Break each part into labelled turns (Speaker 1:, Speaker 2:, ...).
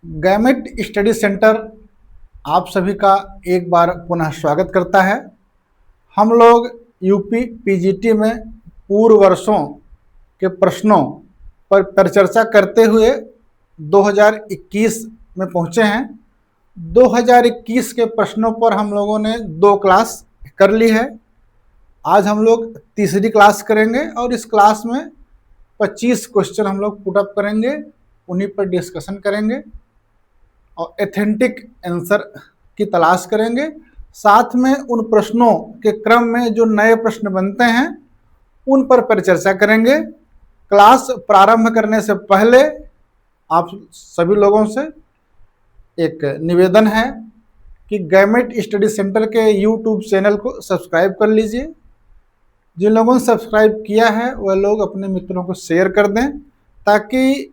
Speaker 1: Gamete study centre आप सभी का एक बार पुनः स्वागत करता है। हम लोग यूपी पीजीटी में पूर्व वर्षों के प्रश्नों पर परिचर्चा करते हुए 2021 में पहुंचे हैं। 2021 के प्रश्नों पर हम लोगों ने 2 क्लास कर ली है। आज हम लोग तीसरी क्लास करेंगे और इस क्लास में 25 क्वेश्चन हम लोग पुटअप करेंगे, उन्हीं पर डिस्कशन करेंगे और एथेंटिक आंसर की तलाश करेंगे। साथ में उन प्रश्नों के क्रम में जो नए प्रश्न बनते हैं उन पर परिचर्चा करेंगे। क्लास प्रारंभ करने से पहले आप सभी लोगों से एक निवेदन है कि गैमेट स्टडी सेंटर के यूट्यूब चैनल को सब्सक्राइब कर लीजिए। जिन लोगों ने सब्सक्राइब किया है वह लोग अपने मित्रों को शेयर कर दें ताकि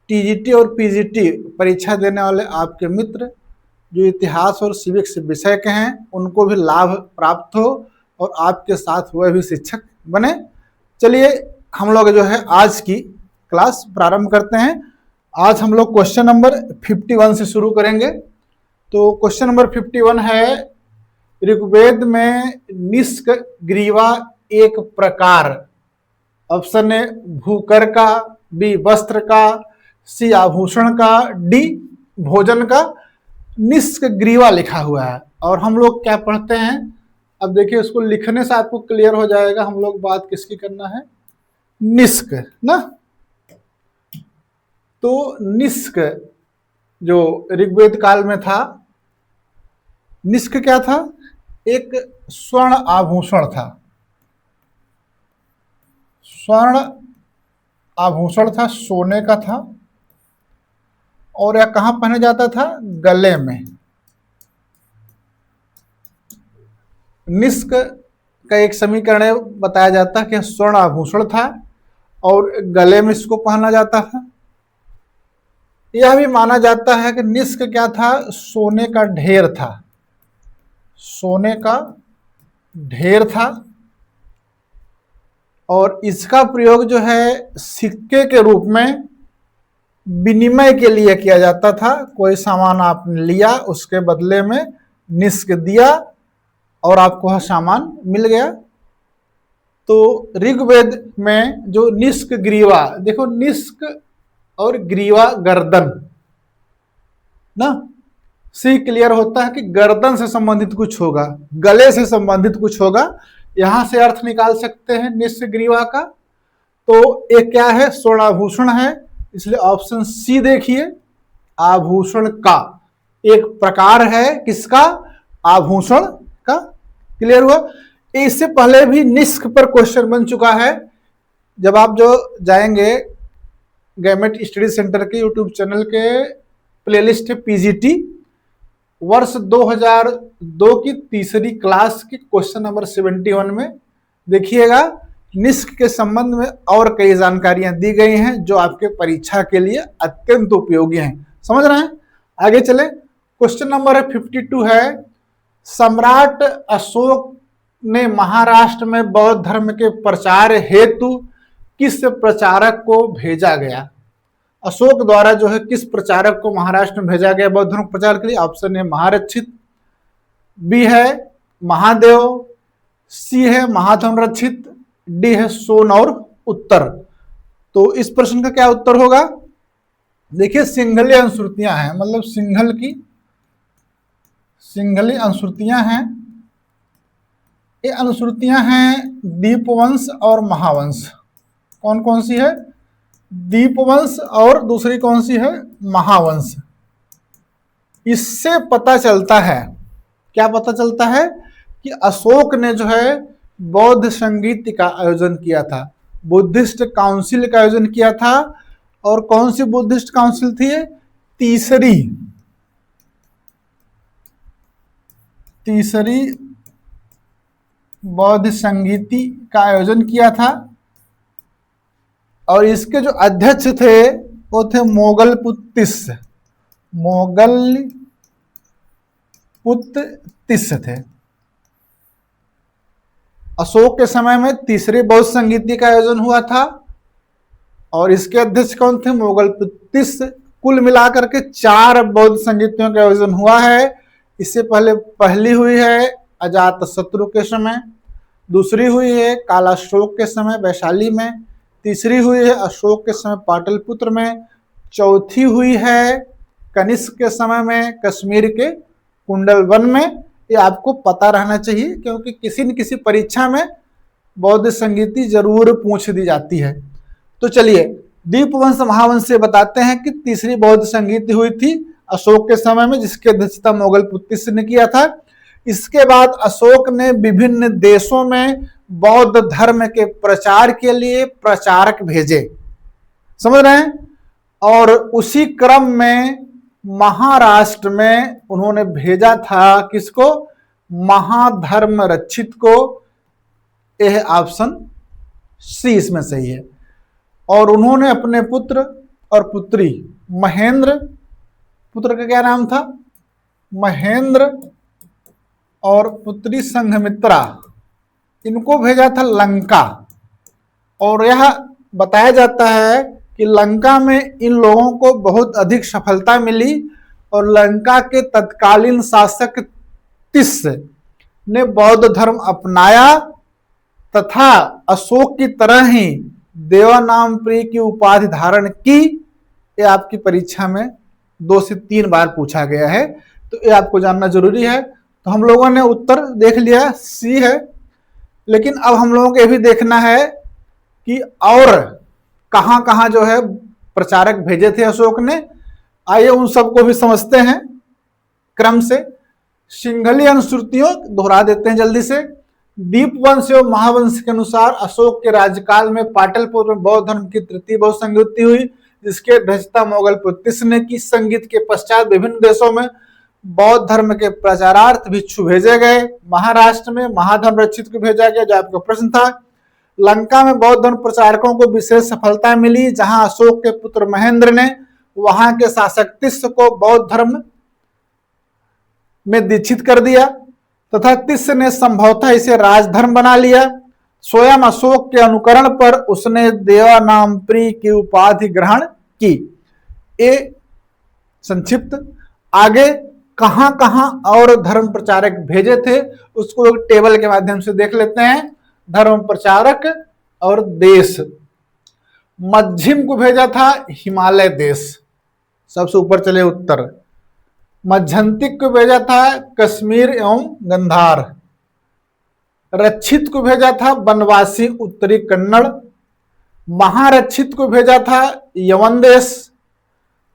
Speaker 1: टीजीटी और पीजीटी परीक्षा देने वाले आपके मित्र जो इतिहास और सिविक्स विषय के हैं उनको भी लाभ प्राप्त हो और आपके साथ वह भी शिक्षक बने। चलिए हम लोग जो है आज की क्लास प्रारंभ करते हैं। आज हम लोग क्वेश्चन नंबर 51 से शुरू करेंगे। तो क्वेश्चन नंबर 51 है, ऋग्वेद में निष्क ग्रीवा एक प्रकार। ऑप्शन ए भूकर का, बी वस्त्र का, सी आभूषण का, डी भोजन का। निष्क ग्रीवा लिखा हुआ है और हम लोग क्या पढ़ते हैं, अब देखिए उसको लिखने से आपको क्लियर हो जाएगा हम लोग बात किसकी करना है, निष्क ना। तो निष्क जो ऋग्वेद काल में था, निष्क क्या था, एक स्वर्ण आभूषण था। स्वर्ण आभूषण था, सोने का था और यह कहां पहना जाता था, गले में। निष्क का एक समीकरण बताया जाता है कि स्वर्ण आभूषण था और गले में इसको पहना जाता था। यह भी माना जाता है कि निष्क क्या था, सोने का ढेर था। सोने का ढेर था और इसका प्रयोग जो है सिक्के के रूप में विनिमय के लिए किया जाता था। कोई सामान आपने लिया, उसके बदले में निष्क दिया और आपको वह सामान मिल गया। तो ऋग्वेद में जो निष्क ग्रीवा, देखो निष्क और ग्रीवा गर्दन ना, से क्लियर होता है कि गर्दन से संबंधित कुछ होगा, गले से संबंधित कुछ होगा। यहां से अर्थ निकाल सकते हैं निष्क ग्रीवा का। तो एक क्या है, स्वर्णाभूषण है, इसलिए ऑप्शन सी देखिए, आभूषण का एक प्रकार है। किसका, आभूषण का। क्लियर हुआ। इससे पहले भी निष्क पर क्वेश्चन बन चुका है। जब आप जो जाएंगे गैमेट स्टडी सेंटर के यूट्यूब चैनल के प्लेलिस्ट है पीजीटी, वर्ष 2002 की तीसरी क्लास की क्वेश्चन नंबर 71 में देखिएगा, निष्क के संबंध में और कई जानकारियां दी गई हैं जो आपके परीक्षा के लिए अत्यंत उपयोगी हैं। समझ रहे हैं। आगे चले, क्वेश्चन नंबर 52 है, सम्राट अशोक ने महाराष्ट्र में बौद्ध धर्म के प्रचार हेतु किस प्रचारक को भेजा गया। अशोक द्वारा जो है किस प्रचारक को महाराष्ट्र में भेजा गया बौद्ध धर्म प्रचार के लिए। ऑप्शन ए महारक्षित, बी है महादेव, सी है महाधनरक्षित, डी है सोन और उत्तर। तो इस प्रश्न का क्या उत्तर होगा, देखिए सिंहली अनुश्रुतियां हैं, मतलब सिंहली अनुश्रुतियां हैं। ये अनुश्रुतियां हैं दीपवंश और महावंश। कौन कौन सी है, दीपवंश और दूसरी कौन सी है, महावंश। इससे पता चलता है, क्या पता चलता है कि अशोक ने जो है बौद्ध संगीत का आयोजन किया था, बुद्धिस्ट काउंसिल का आयोजन किया था। और कौन सी बुद्धिस्ट काउंसिल थी, तीसरी बौद्ध संगीति का आयोजन किया था। और इसके जो अध्यक्ष थे वो थे मोगलपुत्तिस थे। अशोक के समय में तीसरी बौद्ध संगीति का आयोजन हुआ था और इसके अध्यक्ष कौन थे, मोगलपुत्तिस कुल मिलाकर के 4 बौद्ध संगीतियों का आयोजन हुआ है। इससे पहले पहली हुई है अजातशत्रु के समय, दूसरी हुई है कालाशोक के समय वैशाली में, तीसरी हुई है अशोक के समय पाटलिपुत्र में, चौथी हुई है कनिष्क के समय में कश्मीर के कुंडलवन में। ये आपको पता रहना चाहिए क्योंकि किसी न किसी परीक्षा में बौद्ध संगीति जरूर पूछ दी जाती है। तो चलिए दीपवंश महावंश से बताते हैं कि तीसरी बौद्ध संगीति हुई थी अशोक के समय में, जिसकी अध्यक्षता मुगल पुत्तिस ने किया था। इसके बाद अशोक ने विभिन्न देशों में बौद्ध धर्म के प्रचार के लिए प्रचारक भेजे, समझ रहे हैं। और उसी क्रम में महाराष्ट्र में उन्होंने भेजा था किसको? महाधर्म रक्षित को। यह ऑप्शन सी इसमें सही है। और उन्होंने अपने पुत्र और पुत्री महेंद्र, पुत्र का क्या नाम था? महेंद्र, और पुत्री संघमित्रा, इनको भेजा था लंका। और यह बताया जाता है कि लंका में इन लोगों को बहुत अधिक सफलता मिली और लंका के तत्कालीन शासक तिस्स ने बौद्ध धर्म अपनाया तथा अशोक की तरह ही देवानामप्रिय की उपाधि धारण की। ये आपकी परीक्षा में 2 से 3 बार पूछा गया है, तो ये आपको जानना जरूरी है। तो हम लोगों ने उत्तर देख लिया, सी है। लेकिन अब हम लोगों को ये भी देखना है कि और कहां कहां जो है प्रचारक भेजे थे अशोक ने। आइए उन सबको भी समझते हैं क्रम से। सिंघली अनुश्रुतियों दोहरा देते हैं जल्दी से। दीपवंश एवं महावंश के अनुसार अशोक के राज्यकाल में पाटलिपुत्र में बौद्ध धर्म की तृतीय बौद्ध संगीति हुई, जिसकी अध्यक्षता मुगल पुत्तिस ने की। संगीत के पश्चात विभिन्न देशों में बौद्ध धर्म के प्रचारार्थ भिक्षु भेजे गए। महाराष्ट्र में महाधर्म रक्षित को भेजा गया, जो आपका प्रश्न था। लंका में बौद्ध धर्म प्रचारकों को विशेष सफलता मिली, जहां अशोक के पुत्र महेंद्र ने वहां के शासक तिस्स को बौद्ध धर्म में दीक्षित कर दिया तथा तिस्स ने संभवतः इसे राजधर्म बना लिया। स्वयं अशोक के अनुकरण पर उसने देवानामप्रिय की उपाधि ग्रहण की। ये संक्षिप्त। आगे कहां कहां और धर्म प्रचारक भेजे थे उसको एक टेबल के माध्यम से देख लेते हैं। धर्म प्रचारक और देश, मध्यम को भेजा था हिमालय देश, सबसे ऊपर चले उत्तर। मध्यंतिक को भेजा था कश्मीर एवं गंधार। रक्षित को भेजा था वनवासी उत्तरी कन्नड़। महारक्षित को भेजा था यवन देश।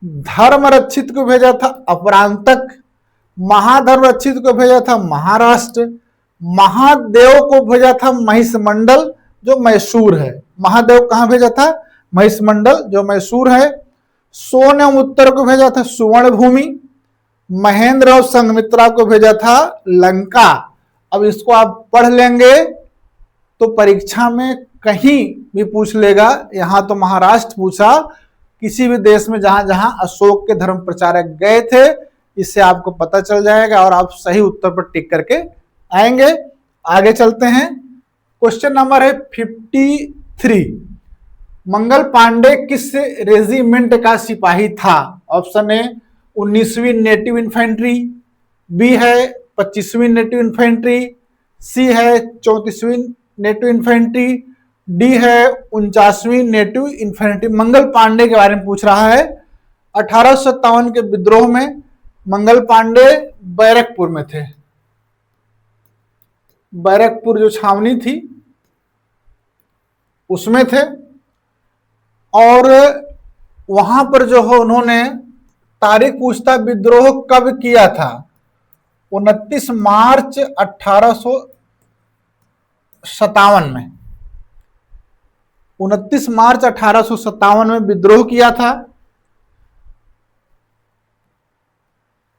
Speaker 1: धर्म रक्षित को भेजा था अपरांतक। महाधर्म रक्षित को भेजा था महाराष्ट्र। महादेव को भेजा था महिषमंडल, जो मैसूर है। महादेव कहां भेजा था? महिषमंडल, जो मैसूर है। सोन एवं उत्तर को भेजा था सुवर्ण भूमि। महेंद्र और संघमित्रा को भेजा था लंका। अब इसको आप पढ़ लेंगे तो परीक्षा में कहीं भी पूछ लेगा। यहां तो महाराष्ट्र पूछा, किसी भी देश में जहां जहां अशोक के धर्म प्रचारक गए थे, इससे आपको पता चल जाएगा और आप सही उत्तर पर टिक करके आएंगे। आगे चलते हैं। क्वेश्चन नंबर है 53। मंगल पांडे किस रेजिमेंट का सिपाही था? ऑप्शन ए 19वीं नेटिव इन्फेंट्री, बी है 25वीं नेटिव इन्फेंट्री, सी है 34वीं नेटिव इन्फेंट्री, डी है 49वीं नेटिव इन्फेंट्री। मंगल पांडे के बारे में पूछ रहा है। 1857 के विद्रोह में मंगल पांडे बैरकपुर में थे। बैरकपुर जो छावनी थी उसमें थे, और वहां पर जो है उन्होंने तारीख पूछता विद्रोह कब किया था? 29 मार्च 1857 में। 29 मार्च 1857 में विद्रोह किया था।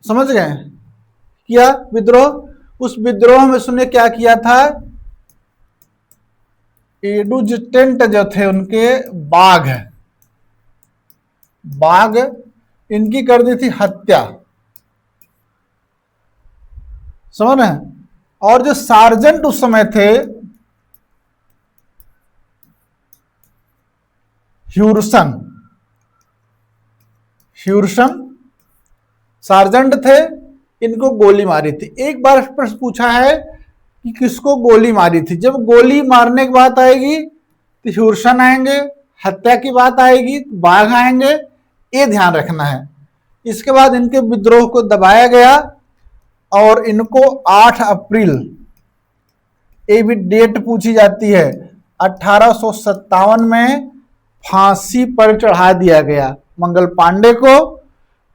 Speaker 1: समझ गए? किया विद्रोह। उस विद्रोह में उसने क्या किया था? एडुजटेंट जो थे उनके बाघ इनकी कर दी थी हत्या। समझ रहे हैं? और जो सार्जेंट उस समय थे ह्यूरसन सार्जेंट थे, इनको गोली मारी थी। एक बार प्रश्न पूछा है कि किसको गोली मारी थी। जब गोली मारने की बात आएगी तो ह्यूरसन आएंगे, हत्या की बात आएगी तो बाघ आएंगे, ये ध्यान रखना है। इसके बाद इनके विद्रोह को दबाया गया और इनको 8 अप्रैल, ये भी डेट पूछी जाती है, 1857 में फांसी पर चढ़ा दिया गया मंगल पांडे को।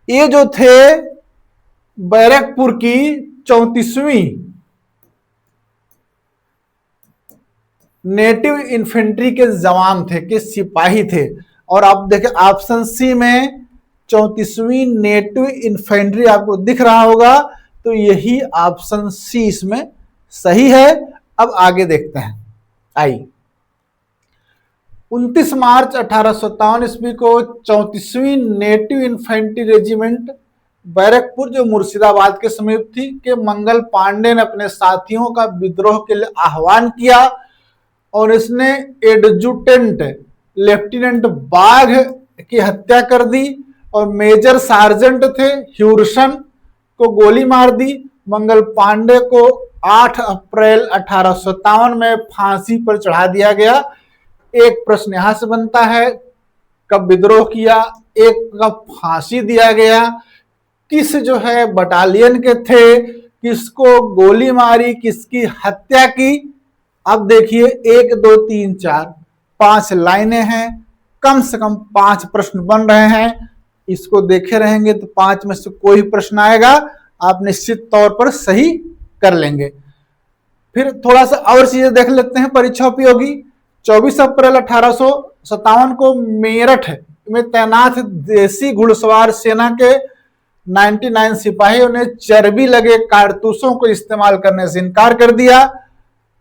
Speaker 1: ये जो थे बैरकपुर की 34वीं नेटिव इन्फेंट्री के जवान थे, के सिपाही थे। और आप देखें ऑप्शन सी में 34वीं नेटिव इन्फेंट्री आपको दिख रहा होगा, तो यही ऑप्शन सी इसमें सही है। अब आगे देखते हैं। आइए, 29 मार्च 1857 ईस्वी को 34वीं नेटिव इन्फेंट्री रेजिमेंट बैरकपुर, जो मुर्शिदाबाद के समीप थी, के मंगल पांडे ने अपने साथियों का विद्रोह के लिए आह्वान किया और इसने एडजुटेंट लेफ्टिनेंट बाघ की हत्या कर दी और मेजर सार्जेंट थे ह्यूरसन को गोली मार दी। मंगल पांडे को 8 अप्रैल 1857 में फांसी पर चढ़ा दिया गया। एक प्रश्न यहां से बनता है, कब विद्रोह किया, एक कब फांसी दिया गया, किस जो है बटालियन के थे, किसको गोली मारी, किसकी हत्या की। अब देखिए 1 2 3 4 5 लाइनें हैं, कम से कम 5 प्रश्न बन रहे हैं। इसको देखे रहेंगे तो 5 में से कोई प्रश्न आएगा, आप निश्चित तौर पर सही कर लेंगे। फिर थोड़ा सा और चीजें देख लेते हैं परीक्षा उपयोगी। 24 अप्रैल 1857 को मेरठ में तैनात देसी घुड़सवार सेना के 99 सिपाहियों ने चर्बी लगे कारतूसों को इस्तेमाल करने से इनकार कर दिया।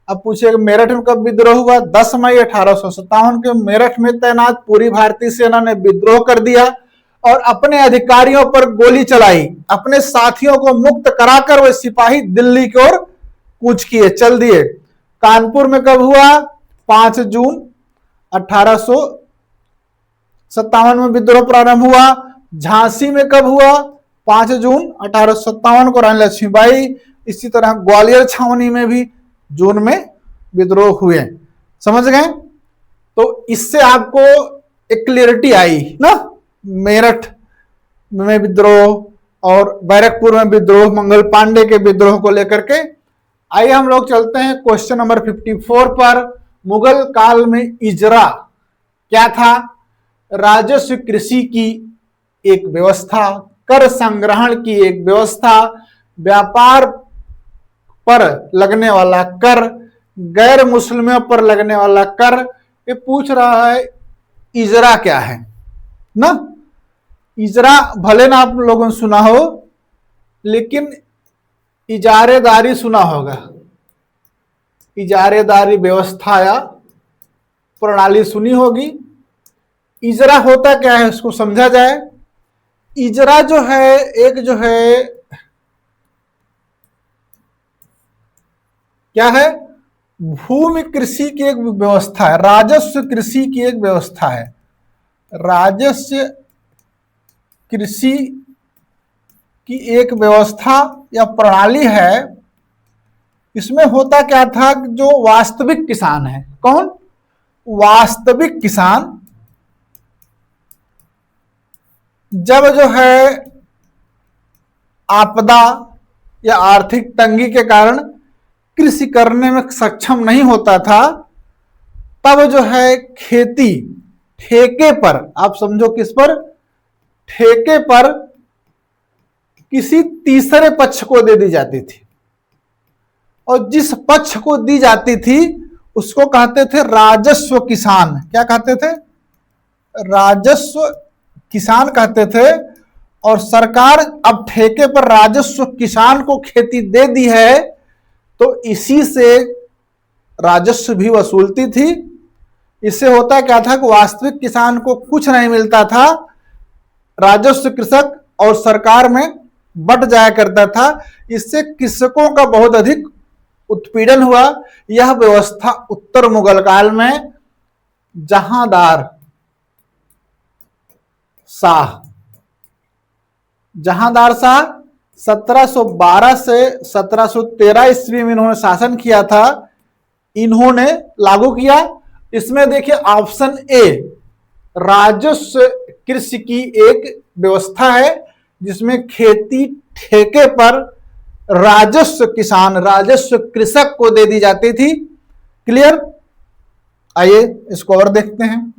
Speaker 1: अब पूछिए मेरठ में कब विद्रोह हुआ? 10 मई 1857 के मेरठ में तैनात पूरी भारतीय सेना ने विद्रोह कर दिया और अपने अधिकारियों पर गोली चलाई। अपने साथियों को मुक्त कराकर वे सिपाही दिल्ली की ओर कूच किए, चल दिए। कानपुर में कब हुआ? 5 जून 1857 में विद्रोह प्रारंभ हुआ। झांसी में कब हुआ? 5 जून 1857 को रानी लक्ष्मीबाई। इसी तरह ग्वालियर छावनी में भी जून में विद्रोह हुए। समझ गए? तो इससे आपको एक क्लियरिटी आई ना, मेरठ में विद्रोह और बैरकपुर में विद्रोह, मंगल पांडे के विद्रोह को लेकर के। आइए हम लोग चलते हैं क्वेश्चन नंबर 54 पर। मुगल काल में इजरा क्या था? राजस्व कृषि की एक व्यवस्था, कर संग्रहण की एक व्यवस्था, व्यापार पर लगने वाला कर, गैर मुस्लिमों पर लगने वाला कर। ये पूछ रहा है इजरा क्या है ना। इजरा भले ना आप लोगों ने सुना हो, लेकिन इजारेदारी सुना होगा। इजारेदारी व्यवस्था या प्रणाली सुनी होगी। इजरा होता क्या है उसको समझा जाए। इजरा जो है एक जो है क्या है? भूमि कृषि की एक व्यवस्था है, राजस्व कृषि की एक व्यवस्था है। राजस्व कृषि की एक व्यवस्था या प्रणाली है। इसमें होता क्या था, जो वास्तविक किसान है, कौन? वास्तविक किसान जब जो है आपदा या आर्थिक तंगी के कारण कृषि करने में सक्षम नहीं होता था, तब जो है खेती ठेके पर, आप समझो किस पर? ठेके पर किसी तीसरे पक्ष को दे दी जाती थी। और जिस पक्ष को दी जाती थी उसको कहते थे राजस्व किसान। क्या कहते थे? राजस्व किसान कहते थे। और सरकार अब ठेके पर राजस्व किसान को खेती दे दी है, तो इसी से राजस्व भी वसूलती थी। इससे होता क्या था कि वास्तविक किसान को कुछ नहीं मिलता था, राजस्व कृषक और सरकार में बट जाया करता था। इससे कृषकों का बहुत अधिक उत्पीड़न हुआ। यह व्यवस्था उत्तर मुगल काल में जहांदार शाह जहांदार शाह 1712 से 1713 ईस्वी में इन्होंने शासन किया था, इन्होंने लागू किया। इसमें देखिए ऑप्शन ए, राजस्व कृषि की एक व्यवस्था है जिसमें खेती ठेके पर राजस्व किसान, राजस्व कृषक को दे दी जाती थी। क्लियर? आइए इसको और देखते हैं।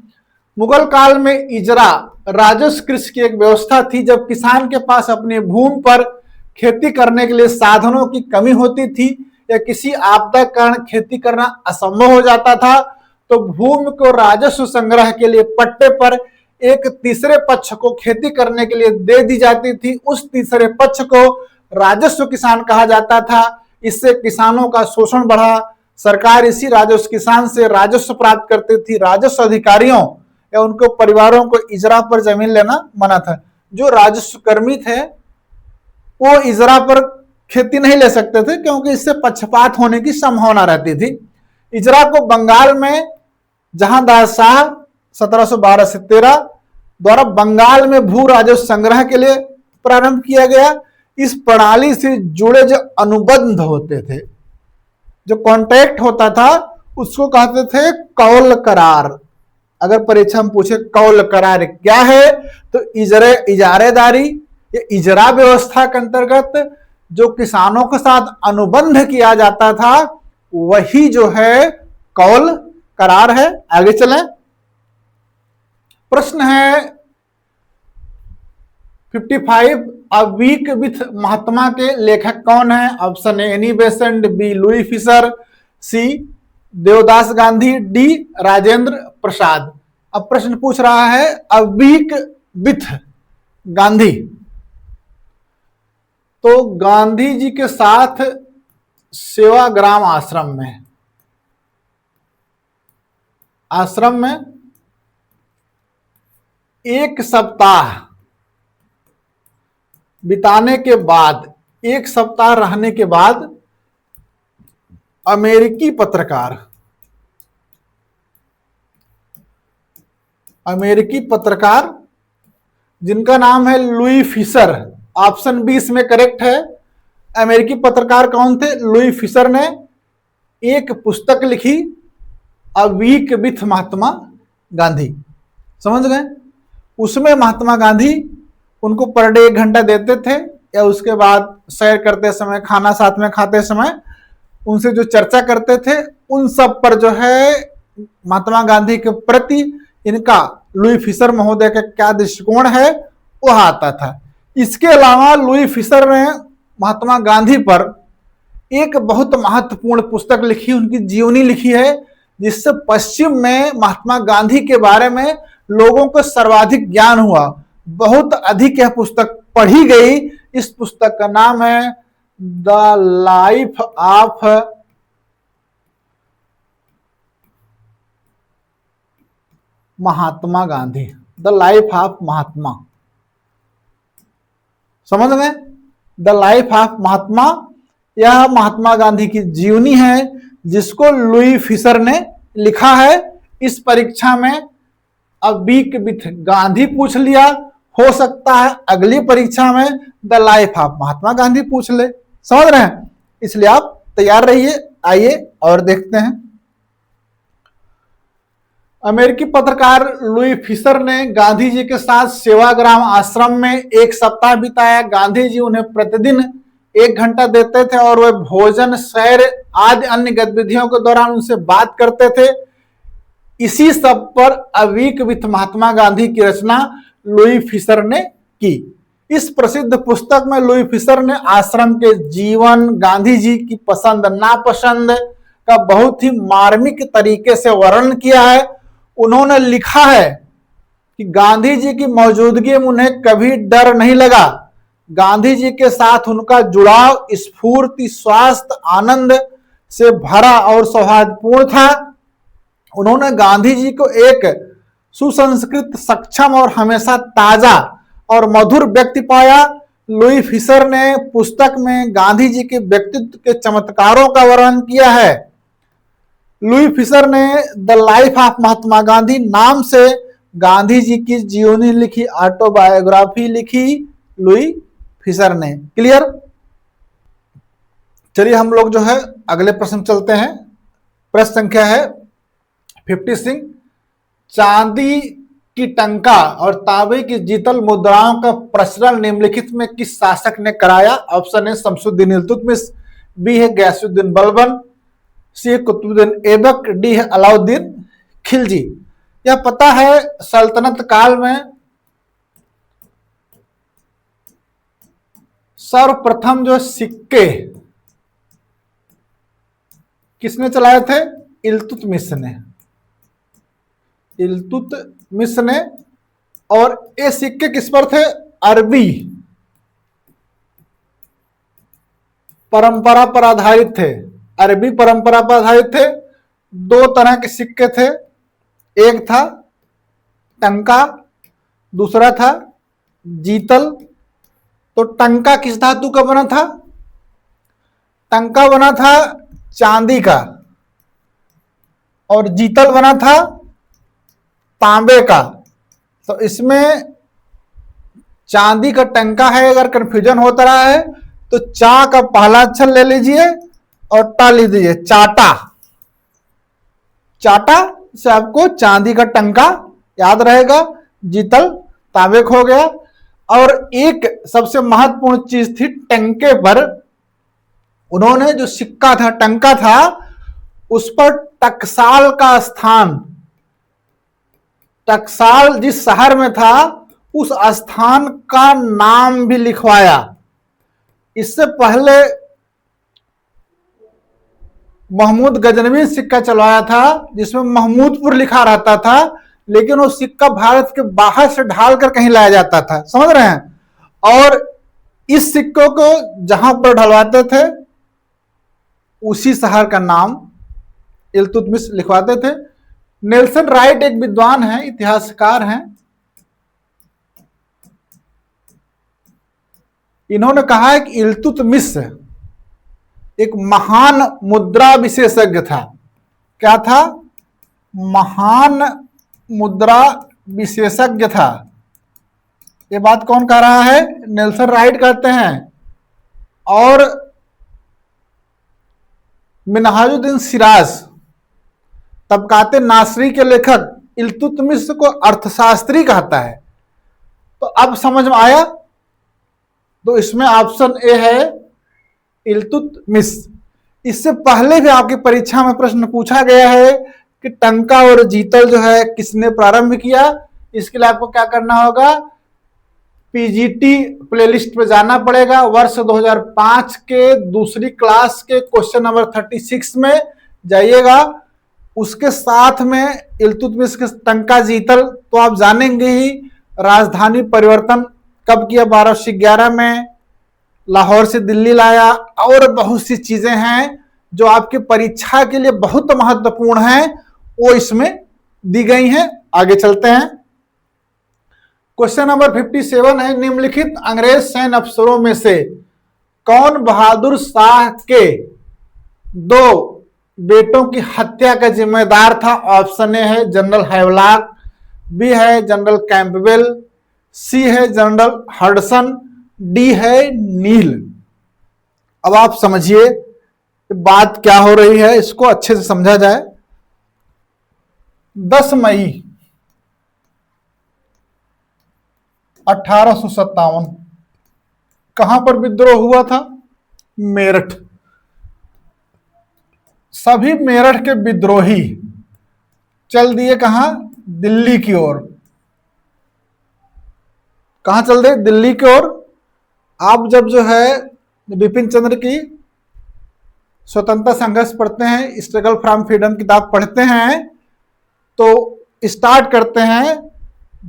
Speaker 1: मुगल काल में इजरा राजस्व कृषि की एक व्यवस्था थी। जब किसान के पास अपनी भूमि पर खेती करने के लिए साधनों की कमी होती थी या किसी आपदा के कारण खेती करना असंभव हो जाता था, तो भूमि को राजस्व संग्रह के लिए पट्टे पर एक तीसरे पक्ष को खेती करने के लिए दे दी जाती थी। उस तीसरे पक्ष को राजस्व किसान कहा जाता था। इससे किसानों का शोषण बढ़ा। सरकार इसी राजस्व किसान से राजस्व प्राप्त करती थी। राजस्व अधिकारियों या उनके परिवारों को इजरा पर जमीन लेना मना था। जो राजस्व कर्मी थे वो इजरा पर खेती नहीं ले सकते थे क्योंकि इससे पक्षपात होने की संभावना रहती थी। इजरा को बंगाल में जहांदार शाह 1712 से 13 द्वारा बंगाल में भू राजस्व संग्रह के लिए प्रारंभ किया गया। इस प्रणाली से जुड़े जो अनुबंध होते थे, जो कॉन्ट्रैक्ट होता था, उसको कहते थे कौल करार। अगर परीक्षा में पूछे कौल करार क्या है, तो इजारेदारी या इजरा व्यवस्था के अंतर्गत जो किसानों के साथ अनुबंध किया जाता था वही जो है कौल करार है। आगे चलें। प्रश्न है 55, अ वीक विथ महात्मा के लेखक कौन है? Option A Annie Besant, B Louis Fischer, C Devdas Gandhi, D Rajendra Prasad. अब प्रश्न पूछ रहा है अ वीक विथ गांधी, तो गांधी जी के साथ सेवाग्राम आश्रम में एक सप्ताह बिताने के बाद, एक सप्ताह रहने के बाद अमेरिकी पत्रकार जिनका नाम है लुई फिशर, ऑप्शन बी इसमें करेक्ट है। अमेरिकी पत्रकार कौन थे? लुई फिशर ने एक पुस्तक लिखी a week with Mahatma Gandhi. समझ गए? उसमें महात्मा गांधी उनको पर डे 1 घंटा देते थे या उसके बाद सैर करते समय, खाना साथ में खाते समय उनसे जो चर्चा करते थे, उन सब पर जो है महात्मा गांधी के प्रति इनका, लुई फिशर महोदय का क्या दृष्टिकोण है वह आता था। इसके अलावा लुई फिशर ने महात्मा गांधी पर एक बहुत महत्वपूर्ण पुस्तक लिखी, उनकी जीवनी लिखी है, जिससे पश्चिम में महात्मा गांधी के बारे में लोगों को सर्वाधिक ज्ञान हुआ। बहुत अधिक यह पुस्तक पढ़ी गई। इस पुस्तक का नाम है the life of Mahatma Gandhi, the life of Mahatma. समझ में? द लाइफ ऑफ महात्मा, यह महात्मा गांधी की जीवनी है जिसको लुई फिशर ने लिखा है। इस परीक्षा में अब वीक विथ गांधी पूछ लिया, हो सकता है अगली परीक्षा में the life of Mahatma Gandhi पूछ ले। समझ रहे हैं? इसलिए आप तैयार रहिए। आइए और देखते हैं। अमेरिकी पत्रकार लुई फिशर ने गांधी जी के साथ सेवाग्राम आश्रम में एक सप्ताह बिताया। गांधी जी उन्हें प्रतिदिन 1 घंटा देते थे और वे भोजन, सैर आदि अन्य गतिविधियों के दौरान उनसे बात करते थे। इसी सब पर a week with Mahatma Gandhi की रचना लुई फिशर ने की। इस प्रसिद्ध पुस्तक में लुई फिशर ने आश्रम के जीवन, गांधी जी की पसंद नापसंद का बहुत ही मार्मिक तरीके से वर्णन किया है। उन्होंने लिखा है कि गांधी जी की मौजूदगी में उन्हें कभी डर नहीं लगा। गांधी जी के साथ उनका जुड़ाव स्फूर्ति, स्वास्थ्य, आनंद से भरा और सौहार्दपूर्ण था। उन्होंने गांधी जी को एक सुसंस्कृत, सक्षम और हमेशा ताजा और मधुर व्यक्ति पाया। लुई फिशर ने पुस्तक में गांधी जी के व्यक्तित्व के चमत्कारों का वर्णन किया है। लुई फिशर ने the life of Mahatma Gandhi नाम से गांधी जी की जीवनी लिखी, ऑटोबायोग्राफी लिखी। लुई फिशर ने। क्लियर। चलिए हम लोग जो है अगले प्रश्न चलते हैं। प्रश्न संख्या है 56। चांदी की टंका और तांबे की जीतल मुद्राओं का प्रचलन निम्नलिखित में किस शासक ने कराया? ऑप्शन है शमसुद्दीन इल्तुतमिश, बी है गयासुद्दीन बलबन, सी है कुतुबुद्दीन ऐबक, डी है अलाउद्दीन खिलजी। यह पता है सल्तनत काल में सर्वप्रथम जो सिक्के किसने चलाए थे? इल्तुतमिश ने। इल्तुतमिश ने। और ये सिक्के किस पर थे? अरबी परंपरा पर आधारित थे। अरबी परंपरा पर आधारित थे। दो तरह के सिक्के थे, एक था टंका, दूसरा था जीतल। तो टंका किस धातु का बना था? टंका बना था चांदी का, और जीतल बना था तांबे का। तो इसमें चांदी का टंका है, अगर कंफ्यूजन होता रहा है तो चा का पहला अक्षर ले लीजिए और टा लिख दीजिए, चाटा। चाटा से आपको चांदी का टंका याद रहेगा, जीतल तांबे हो गया। और एक सबसे महत्वपूर्ण चीज थी, टंके पर उन्होंने जो सिक्का था, टंका था, उस पर टकसाल का स्थान, टकसाल जिस शहर में था उस स्थान का नाम भी लिखवाया। इससे पहले महमूद गजनवी सिक्का चलवाया था जिसमें महमूदपुर लिखा रहता था, लेकिन वो सिक्का भारत के बाहर से ढालकर कहीं लाया जाता था, समझ रहे हैं। और इस सिक्कों को जहां पर ढलवाते थे उसी शहर का नाम इल्तुतमिश लिखवाते थे। नेल्सन राइट एक विद्वान हैं, इतिहासकार हैं। इन्होंने कहा है कि इल्तुतमिश एक महान मुद्रा विशेषज्ञ था। क्या था? महान मुद्रा विशेषज्ञ था। ये बात कौन कह रहा है? नेल्सन राइट कहते हैं। और मिनहाजुद्दीन सिराज तबकाते नासरी के लेखक इल्तुतमिश को अर्थशास्त्री कहता है। तो अब समझ में आया। तो इसमें ऑप्शन ए है इल्तुतमिश। इससे पहले भी आपकी परीक्षा में प्रश्न पूछा गया है कि टंका और जीतल जो है किसने प्रारंभ किया। इसके लिए आपको क्या करना होगा? पीजीटी प्लेलिस्ट पे जाना पड़ेगा। वर्ष 2005 के दूसरी क्लास के क्वेश्चन नंबर 36 में जाइएगा। उसके साथ में इल्तुतमिश के टंका जीतल तो आप जानेंगे ही। राजधानी परिवर्तन कब किया? 1211 में। लाहौर से दिल्ली लाया। और बहुत सी चीजें हैं जो आपकी परीक्षा के लिए बहुत महत्वपूर्ण हैं, वो इसमें दी गई हैं। आगे चलते हैं। क्वेश्चन नंबर 57 है, निम्नलिखित अंग्रेज सैन्य अफसरों में से कौन बहादुर शाह के दो बेटों की हत्या का जिम्मेदार था? ऑप्शन ए है जनरल हैवलॉक, बी है जनरल कैंपबेल, सी है जनरल हडसन, डी है नील। अब आप समझिए बात क्या हो रही है, इसको अच्छे से समझा जाए। 10 मई 1857 कहां पर विद्रोह हुआ था? मेरठ। सभी मेरठ के विद्रोही चल दिए कहां? दिल्ली की ओर। कहां चल दिए? दिल्ली की ओर। आप जब जो है बिपिन चंद्र की स्वतंत्रता संघर्ष पढ़ते हैं, स्ट्रगल फ्रॉम फ्रीडम किताब पढ़ते हैं, तो स्टार्ट करते हैं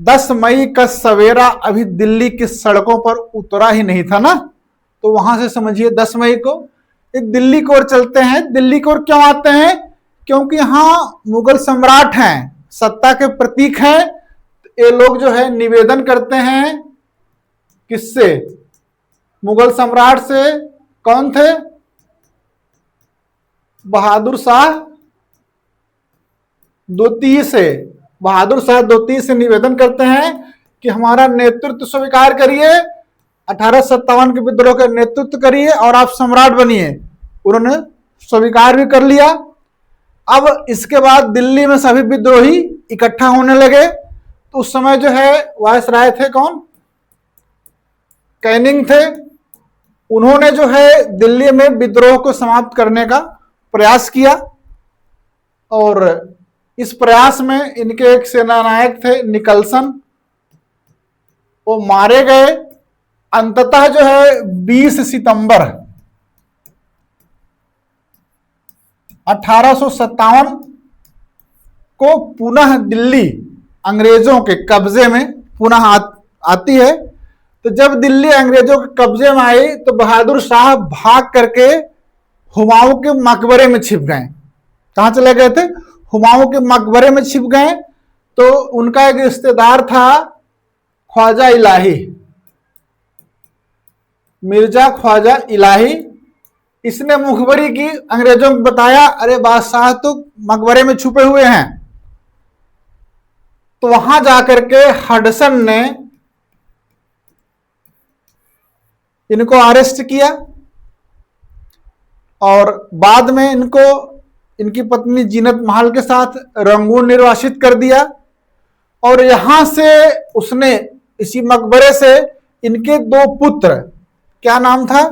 Speaker 1: 10 मई का सवेरा अभी दिल्ली की सड़कों पर उतरा ही नहीं था ना। तो वहां से समझिए 10 मई को ये दिल्ली की ओर चलते हैं। दिल्ली की ओर क्यों आते हैं? क्योंकि यहां मुगल सम्राट हैं, सत्ता के प्रतीक हैं। ये लोग जो है निवेदन करते हैं किससे? मुगल सम्राट से। कौन थे? बहादुर शाह द्वितीय से। बहादुर शाह द्वितीय से निवेदन करते हैं कि हमारा नेतृत्व स्वीकार करिए, 1857 के विद्रोह का नेतृत्व करिए और आप सम्राट बनिए। उन्होंने स्वीकार भी कर लिया। अब इसके बाद दिल्ली में सभी विद्रोही इकट्ठा होने लगे। तो उस समय जो है वायसराय थे कौन? कैनिंग थे। उन्होंने जो है दिल्ली में विद्रोह को समाप्त करने का प्रयास किया और इस प्रयास में इनके एक सेनानायक थे निकलसन, वो मारे गए। अंततः जो है 20 सितंबर 1857 को पुनः दिल्ली अंग्रेजों के कब्जे में पुनः आती है। तो जब दिल्ली अंग्रेजों के कब्जे में आई तो बहादुर शाह भाग करके हुमायूं के मकबरे में छिप गए। कहां चले गए थे? हुमायूं के मकबरे में छिप गए। तो उनका एक रिश्तेदार था ख्वाजा इलाही, मिर्जा ख्वाजा इलाही। इसने मुखबरी की, अंग्रेजों को बताया अरे बादशाह तो मकबरे में छुपे हुए हैं। तो वहां जाकर के हडसन ने इनको अरेस्ट किया और बाद में इनको इनकी पत्नी जीनत महल के साथ रंगून निर्वासित कर दिया। और यहां से उसने इसी मकबरे से इनके 2 पुत्र, क्या नाम था?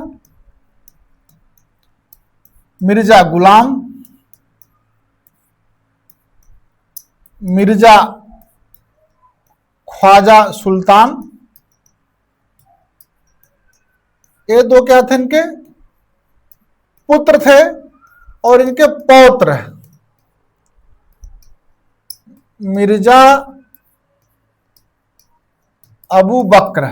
Speaker 1: मिर्जा गुलाम, मिर्जा ख्वाजा सुल्तान, ये 2 क्या थे? इनके पुत्र थे। और इनके पौत्र मिर्जा अबू बकर,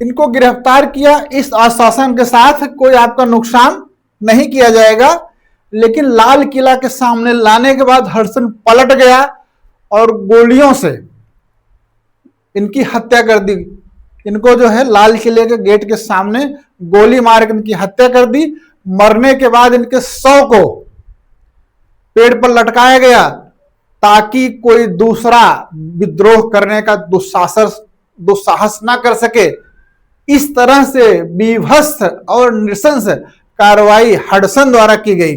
Speaker 1: इनको गिरफ्तार किया इस आश्वासन के साथ कोई आपका नुकसान नहीं किया जाएगा। लेकिन लाल किला के सामने लाने के बाद हडसन पलट गया और गोलियों से इनकी हत्या कर दी। इनको जो है लाल किले के गेट के सामने गोली मार के इनकी हत्या कर दी। मरने के बाद इनके शव को पेड़ पर लटकाया गया ताकि कोई दूसरा विद्रोह करने का दुस्साहस ना कर सके। इस तरह से बीभत्स और नृशंस कार्रवाई हडसन द्वारा की गई।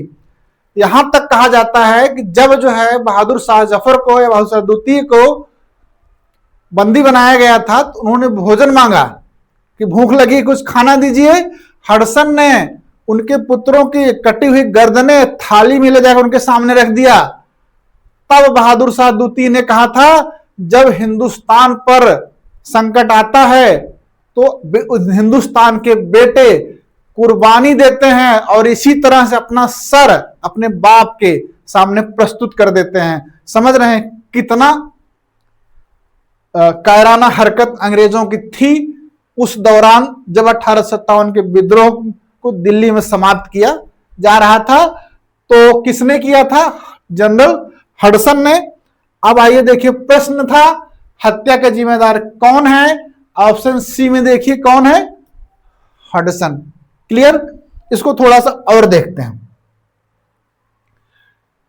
Speaker 1: यहां तक कहा जाता है कि जब जो है बहादुर शाह जफर को या बहादुर शाह द्वितीय को बंदी बनाया गया था तो उन्होंने भोजन मांगा कि भूख लगी, कुछ खाना दीजिए। हडसन ने उनके पुत्रों की कटी हुई गर्दनें थाली में ले जाकर उनके सामने रख दिया। तब बहादुर शाह द्वितीय ने कहा था जब हिंदुस्तान पर संकट आता है तो हिंदुस्तान के बेटे कुर्बानी देते हैं और इसी तरह से अपना सर अपने बाप के सामने प्रस्तुत कर देते हैं। समझ रहे हैं कितना कायराना हरकत अंग्रेजों की थी उस दौरान जब 1857 के विद्रोह को दिल्ली में समाप्त किया जा रहा था। तो किसने किया था? जनरल हडसन ने। अब आइए देखिए, प्रश्न था हत्या का जिम्मेदार कौन है? ऑप्शन सी में देखिए कौन है? हडसन। क्लियर? इसको थोड़ा सा और देखते हैं।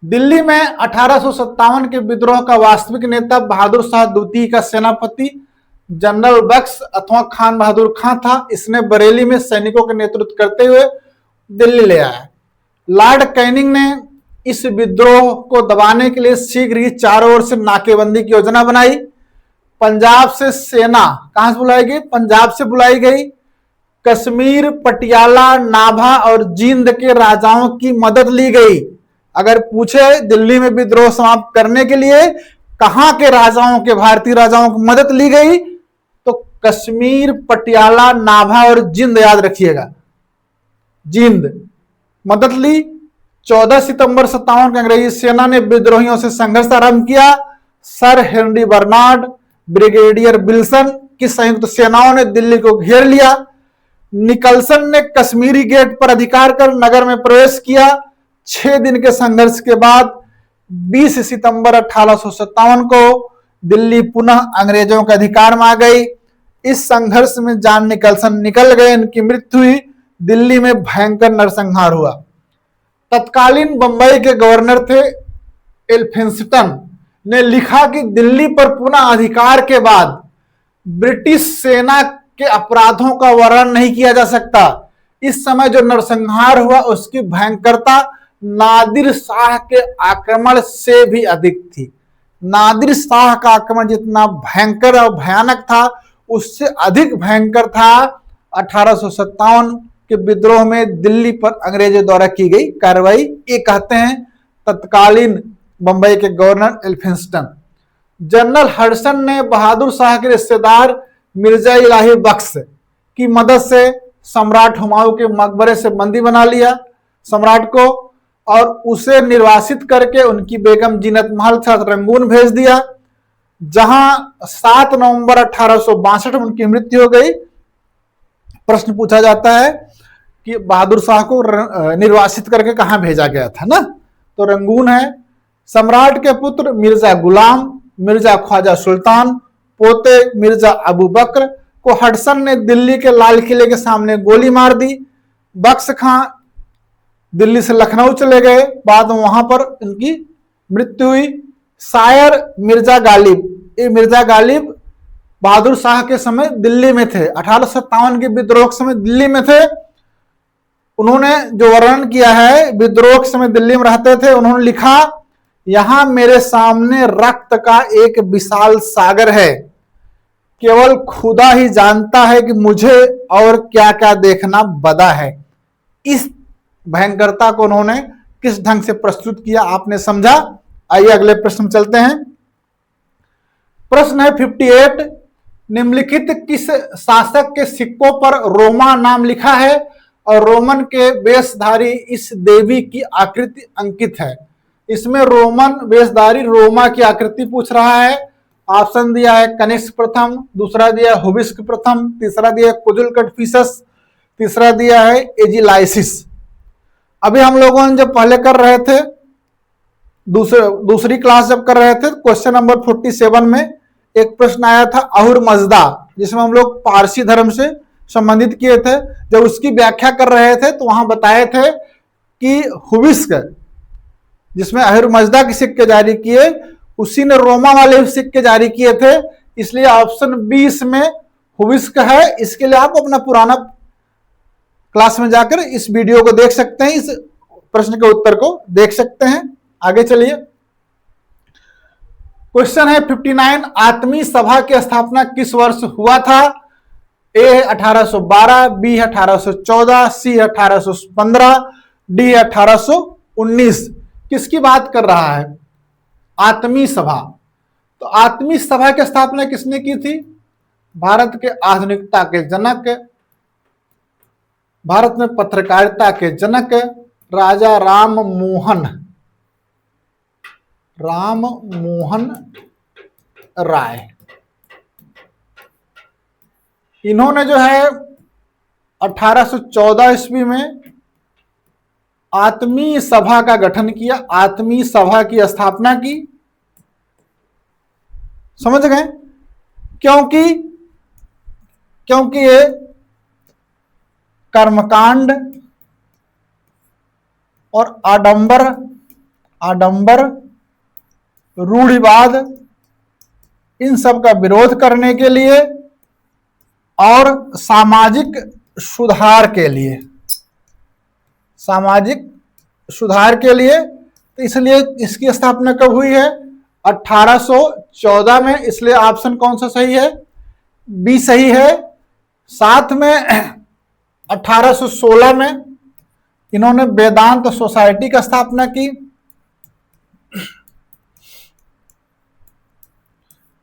Speaker 1: दिल्ली में 1857 के विद्रोह का वास्तविक नेता बहादुर शाह द्वितीय का सेनापति जनरल बख्श अथवा खान बहादुर खां था। इसने बरेली में सैनिकों का नेतृत्व करते हुए दिल्ली ले आया। लॉर्ड कैनिंग ने इस विद्रोह को दबाने के लिए शीघ्र ही चारों ओर से नाकेबंदी की योजना बनाई। पंजाब से सेना कहां से बुलाई गई? पंजाब से बुलाई गई। कश्मीर, पटियाला, नाभा और जींद के राजाओं की मदद ली गई। अगर पूछे दिल्ली में विद्रोह समाप्त करने के लिए कहां के राजाओं के, भारतीय राजाओं की मदद ली गई, तो कश्मीर, पटियाला, नाभा और जींद याद रखिएगा। जींद मदद ली। 14 सितंबर 57 को अंग्रेजी सेना ने विद्रोहियों से संघर्ष आरंभ किया। Sir Henry Barnard, brigadier Wilson की संयुक्त सेनाओं ने दिल्ली को घेर लिया। निकलसन ने कश्मीरी गेट पर अधिकार कर नगर में प्रवेश किया। 6 दिन के संघर्ष के बाद 20 सितंबर 1857 को दिल्ली पुनः अंग्रेजों के अधिकार में आ गई। इस संघर्ष में जॉन निकलसन निकल गए, इनकी मृत्यु हुई। दिल्ली में भयंकर नरसंहार हुआ। तत्कालीन बंबई के गवर्नर थे एल्फिंस्टन ने लिखा कि दिल्ली पर पुनः अधिकार के बाद ब्रिटिश सेना के अपराधों का वर्णन नहीं किया जा सकता। इस समय जो नरसंहार हुआ उसकी भयंकरता नादिर शाह के आक्रमण से भी अधिक थी। नादिर शाह का आक्रमण जितना भयंकर और भयानक था, उससे अधिक भयंकर था 1857 के विद्रोह में दिल्ली पर अंग्रेजों द्वारा की गई कार्रवाई। ये कहते हैं तत्कालीन बंबई के गवर्नर एल्फिंस्टन। जनरल हडसन ने बहादुर शाह के रिश्तेदार मिर्जा इलाही बख्श की मदद से सम्राट हुमायूं के मकबरे से बंदी बना लिया सम्राट को, और उसे निर्वासित करके उनकी बेगम जीनत महल के साथ रंगून भेज दिया, जहां 7 नवंबर 1862 में उनकी मृत्यु हो गई। प्रश्न पूछा जाता है कि बहादुर शाह को निर्वासित करके कहां भेजा गया था ना, तो रंगून है। सम्राट के पुत्र मिर्जा गुलाम, मिर्जा ख्वाजा सुल्तान, पोते मिर्जा अबू बकर को हडसन ने दिल्ली के लाल किले के सामने गोली मार दी। बख्श खां दिल्ली से लखनऊ चले गए, बाद में वहां पर इनकी मृत्यु हुई। शायर मिर्जा गालिब, ये मिर्जा गालिब बहादुर शाह के समय दिल्ली में थे, 1857 के विद्रोह के समय दिल्ली में थे। उन्होंने जो वर्णन किया है, विद्रोह के समय दिल्ली में रहते थे, उन्होंने लिखा, यहां मेरे सामने रक्त का एक विशाल सागर है, केवल खुदा ही जानता है कि मुझे और क्या क्या देखना बदा है। इस भयंकरता को उन्होंने किस ढंग से प्रस्तुत किया आपने समझा। आइए अगले प्रश्न चलते हैं। प्रश्न है 58, निम्नलिखित किस शासक के सिक्कों पर रोमा नाम लिखा है और रोमन के वेशधारी इस देवी की आकृति अंकित है। इसमें रोमन वेशधारी रोमा की आकृति पूछ रहा है। ऑप्शन दिया है कनिष्क प्रथम, दूसरा दिया है हुबिस्क प्रथम, तीसरा दिया है कुजुलकटफिसस, तीसरा दिया है एजिलाइसिस। अभी हम लोगों ने जब पहले कर रहे थे, दूसरी क्लास जब कर रहे थे, क्वेश्चन नंबर 47 में एक प्रश्न आया था अहुर मजदा, जिसमें हम लोग पारसी धर्म से संबंधित किए थे। जब उसकी व्याख्या कर रहे थे तो वहां बताए थे कि हुबिस्क, जिसमें अहुर मजदा के सिक्के जारी किए, उसी ने रोमा वाले सिक्के जारी किए थे, इसलिए ऑप्शन 20 में हुबिस्क है। इसके लिए आप अपना पुराना क्लास में जाकर इस वीडियो को देख सकते हैं, इस प्रश्न के उत्तर को देख सकते हैं। आगे चलिए, क्वेश्चन है 59, आत्मीय सभा की स्थापना किस वर्ष हुआ था। ए 1812, बी 1814, सी 1815, डी 1819। किसकी बात कर रहा है? आत्मीय सभा। तो आत्मीय सभा की स्थापना किसने की थी? भारत के आधुनिकता के जनक, भारत में पत्रकारिता के जनक राजा राम मोहन राय। इन्होंने जो है 1814 ईस्वी में आत्मीय सभा का गठन किया, आत्मीय सभा की स्थापना की। समझ गए? क्योंकि ये कर्मकांड और आडंबर रूढ़िवाद, इन सब का विरोध करने के लिए और सामाजिक सुधार के लिए, तो इसलिए इसकी स्थापना कब हुई है? 1814 में। इसलिए ऑप्शन कौन सा सही है? बी सही है। साथ में 1816 में इन्होंने वेदांत सोसाइटी का स्थापना की।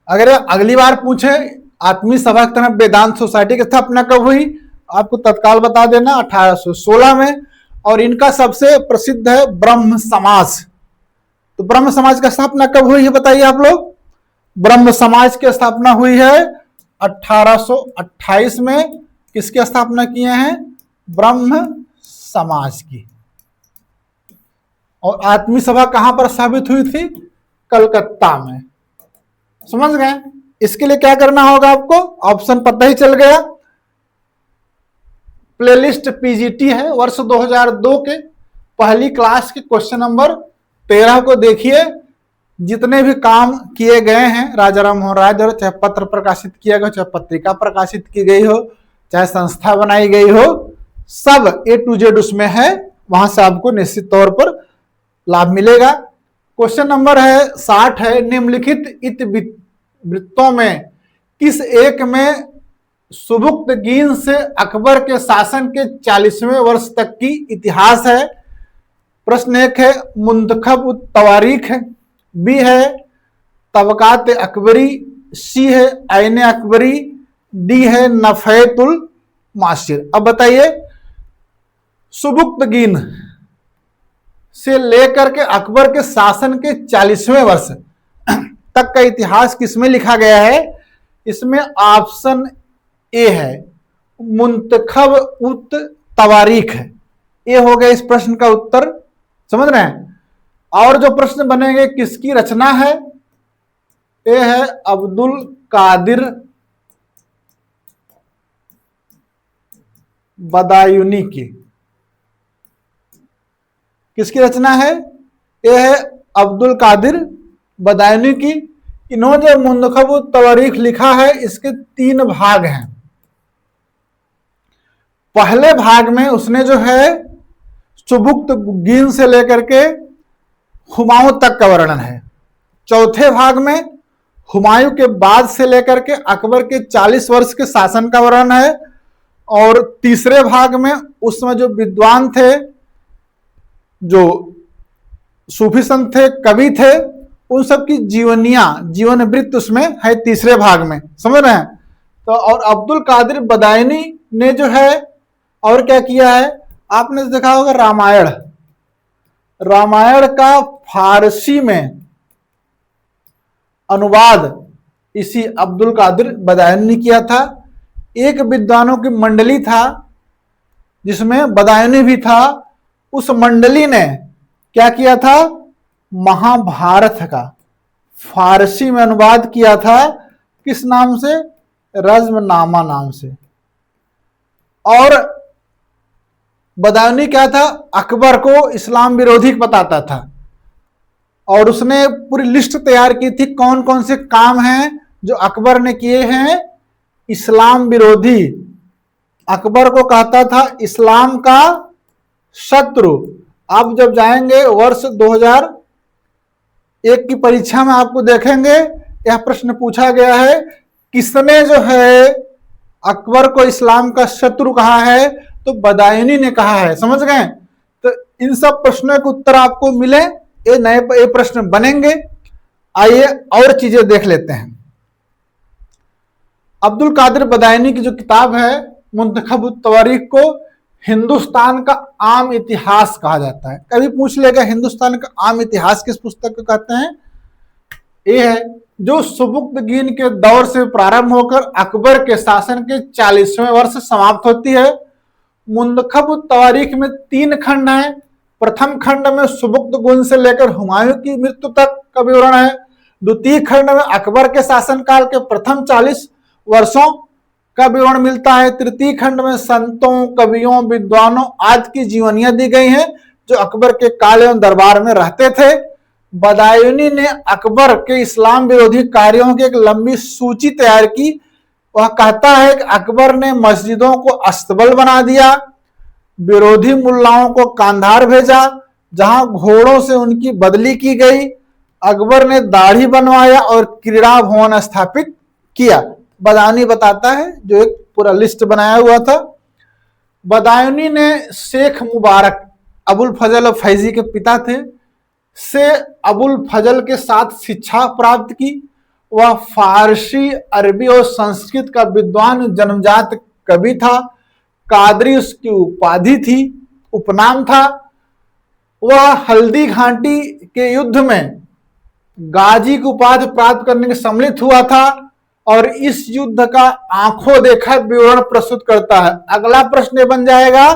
Speaker 1: अगर अगली बार पूछे आत्मीय सभा की तरफ वेदांत सोसाइटी की स्थापना कब हुई, आपको तत्काल बता देना 1816 में। और इनका सबसे प्रसिद्ध है ब्रह्म समाज। तो ब्रह्म समाज का स्थापना कब हुई है बताइए आप लोग? ब्रह्म समाज की स्थापना हुई है 1828 में। किसकी स्थापना किए हैं? ब्रह्म समाज की। और आत्मीय सभा कहां पर स्थापित हुई थी? कलकत्ता में। समझ गए? इसके लिए क्या करना होगा आपको? ऑप्शन पता ही चल गया। प्लेलिस्ट पीजीटी है, वर्ष 2002 के पहली क्लास के क्वेश्चन नंबर 13 को देखिए। जितने भी काम किए गए हैं राजा राम मोहन राय द्वारा, चाहे पत्र प्रकाशित किया गया, चाहे पत्रिका प्रकाशित की गई हो, चाहे संस्था बनाई गई हो, सब A to Z उसमें है। वहां से आपको निश्चित तौर पर लाभ मिलेगा। क्वेश्चन नंबर है 60 है, निम्नलिखित इतिवृत्तों में किस एक में सुबुक्तगीन से अकबर के शासन के 40वें वर्ष तक की इतिहास है? प्रश्न एक है मुंतखब उत तवारीख है, बी है तबकात अकबरी, सी है आईन अकबरी, डी है नफैतुल मासिर। अब बताइए, सुबुक्तगीन से लेकर के अकबर के शासन के 40वें वर्ष तक का इतिहास किसमें लिखा गया है? इसमें ऑप्शन ए है मुंतखब उत तवारीख है। ये हो गया इस प्रश्न का उत्तर, समझ रहे हैं। और जो प्रश्न बनेंगे किसकी रचना है? ये है अब्दुल कादिर बदायूनी की। किसकी रचना है? ये है अब्दुल कादिर बदायूनी की। इन्होंने जो मुंतखब तवारीख लिखा है, इसके 3 भाग हैं। पहले भाग में उसने जो है सुबुक्तगीन से लेकर के हुमायूं तक का वर्णन है। चौथे भाग में हुमायूं के बाद से लेकर के अकबर के 40 वर्ष के शासन का वर्णन है। और तीसरे भाग में उसमें जो विद्वान थे, जो सूफी संत थे, कवि थे, उन सब की जीवन वृत्त उसमें है तीसरे भाग में, समझ रहे हैं। तो और अब्दुल कादिर बदायूनी ने जो है और क्या किया है, आपने देखा होगा रामायण का फारसी में अनुवाद इसी अब्दुल कादिर बदायूनी ने किया था। एक विद्वानों की मंडली था जिसमें बदायूनी भी था। उस मंडली ने क्या किया था, महाभारत का फारसी में अनुवाद किया था। किस नाम से? रज़्मनामा नाम से। और बदायूनी क्या था, अकबर को इस्लाम विरोधी बताता था। और उसने पूरी लिस्ट तैयार की थी कौन कौन से काम हैं जो अकबर ने किए हैं इस्लाम विरोधी। अकबर को कहता था इस्लाम का शत्रु। आप जब जाएंगे वर्ष 2001 की परीक्षा में आपको देखेंगे यह प्रश्न पूछा गया है, किसने जो है अकबर को इस्लाम का शत्रु कहा है? तो बदायूनी ने कहा है, समझ गए। तो इन सब प्रश्नों के उत्तर आपको मिले, ये नए प्रश्न बनेंगे। आइए और चीजें देख लेते हैं। अब्दुल कादिर बदायूनी की जो किताब है मुंतखब तवारीख को हिंदुस्तान का आम इतिहास कहा जाता है। कभी पूछ लेगा हिंदुस्तान का आम इतिहास किस पुस्तक को कहते हैं? ये है जो सुबुक्तगीन के दौर से प्रारंभ होकर अकबर के शासन के 40वें वर्ष समाप्त होती है। मुंतखब तवारीख में 3 खंड हैं। प्रथम खंड में सुबुक्तगीन से लेकर हुमायूं की मृत्यु तक का विवरण है। द्वितीय खंड में अकबर के शासनकाल के प्रथम 40 वर्षों का विवरण मिलता है। तृतीय खंड में संतों, कवियों, विद्वानों आदि की जीवनियां दी गई हैं जो अकबर के काल एवं दरबार में रहते थे। बदायूनी ने अकबर के इस्लाम विरोधी कार्यों की एक लंबी सूची तैयार की। वह कहता है कि अकबर ने मस्जिदों को अस्तबल बना दिया, विरोधी मुल्लाओं को कांधार भेजा जहां घोड़ों से उनकी बदली की गई, अकबर ने दाढ़ी बनवाया और क्रीड़ा भवन स्थापित किया। बदायूनी बताता है, जो एक पूरा लिस्ट बनाया हुआ था। बदायूनी ने शेख मुबारक अबुल फजल फैजी के पिता थे से अबुल फजल के साथ शिक्षा प्राप्त की। वह फारसी, अरबी और संस्कृत का विद्वान जन्मजात कवि था। कादरी उसकी उपाधि थी, उपनाम था। वह हल्दी घाटी के युद्ध में गाजी की उपाधि प्राप्त करने के सम्मिलित हुआ था और इस युद्ध का आंखों देखा विवरण प्रस्तुत करता है। अगला प्रश्न ये बन जाएगा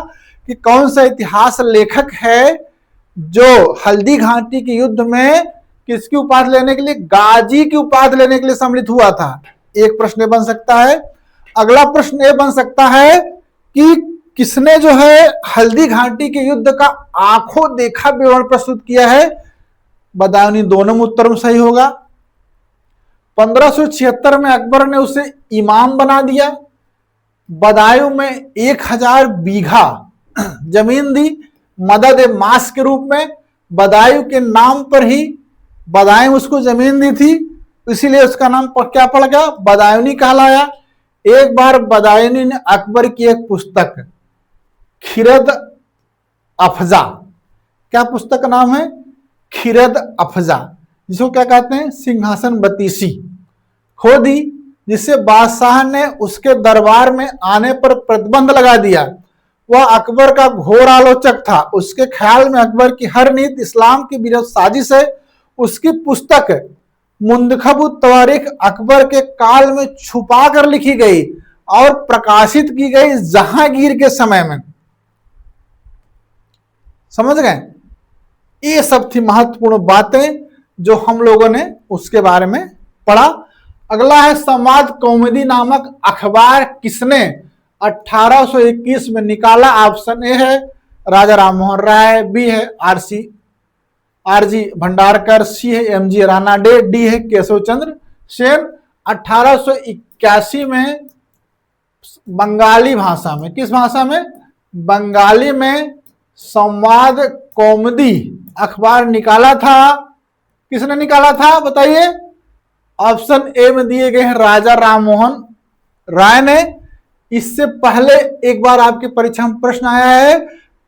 Speaker 1: कि कौन सा इतिहास लेखक है जो हल्दी घाटी के युद्ध में किसकी उपाधि लेने के लिए, गाजी की उपाधि लेने के लिए सम्मिलित हुआ था। एक प्रश्न बन सकता है। अगला प्रश्न ये बन सकता है कि किसने जो है हल्दी घाटी के युद्ध का आंखों देखा विवरण प्रस्तुत किया है? बदायूनी दोनों में उत्तर में सही होगा। 1576 में अकबर ने उसे इमाम बना दिया। बदायूं में 1000 बीघा जमीन दी मदद ए मास के रूप में। बदायूं के नाम पर ही बदायूं उसको जमीन दी थी, इसीलिए उसका नाम क्या पड़ गया, बदायूनी कहलाया। एक बार बदायूनी ने अकबर की एक पुस्तक खिरद अफजा, क्या पुस्तक का नाम है, खिरद अफजा, जिसको क्या कहते हैं, सिंहासन बतीसी, खो दी, जिससे बादशाह ने उसके दरबार में आने पर प्रतिबंध लगा दिया। वह अकबर का घोर आलोचक था। उसके ख्याल में अकबर की हर नीति इस्लाम की विरोध साजिश है। उसकी पुस्तक मुंतखब तवारीख अकबर के काल में छुपा कर लिखी गई और प्रकाशित की गई जहांगीर के समय में। समझ गए? ये सब थी महत्वपूर्ण बातें जो हम लोगों ने उसके बारे में पढ़ा। अगला है संवाद कौमुदी नामक अखबार किसने 1821 में निकाला? ऑप्शन ए है राजा राम मोहन राय, बी है आरजी भंडारकर, सी है एमजी रानाडे, डी है केशव चंद्र सेन। 1881 में बंगाली भाषा में, किस भाषा में, बंगाली में संवाद कौमुदी अखबार निकाला था। किसने निकाला था बताइए? ऑप्शन ए में दिए गए हैं राजा राम मोहन राय ने। इससे पहले एक बार आपकी परीक्षा में प्रश्न आया है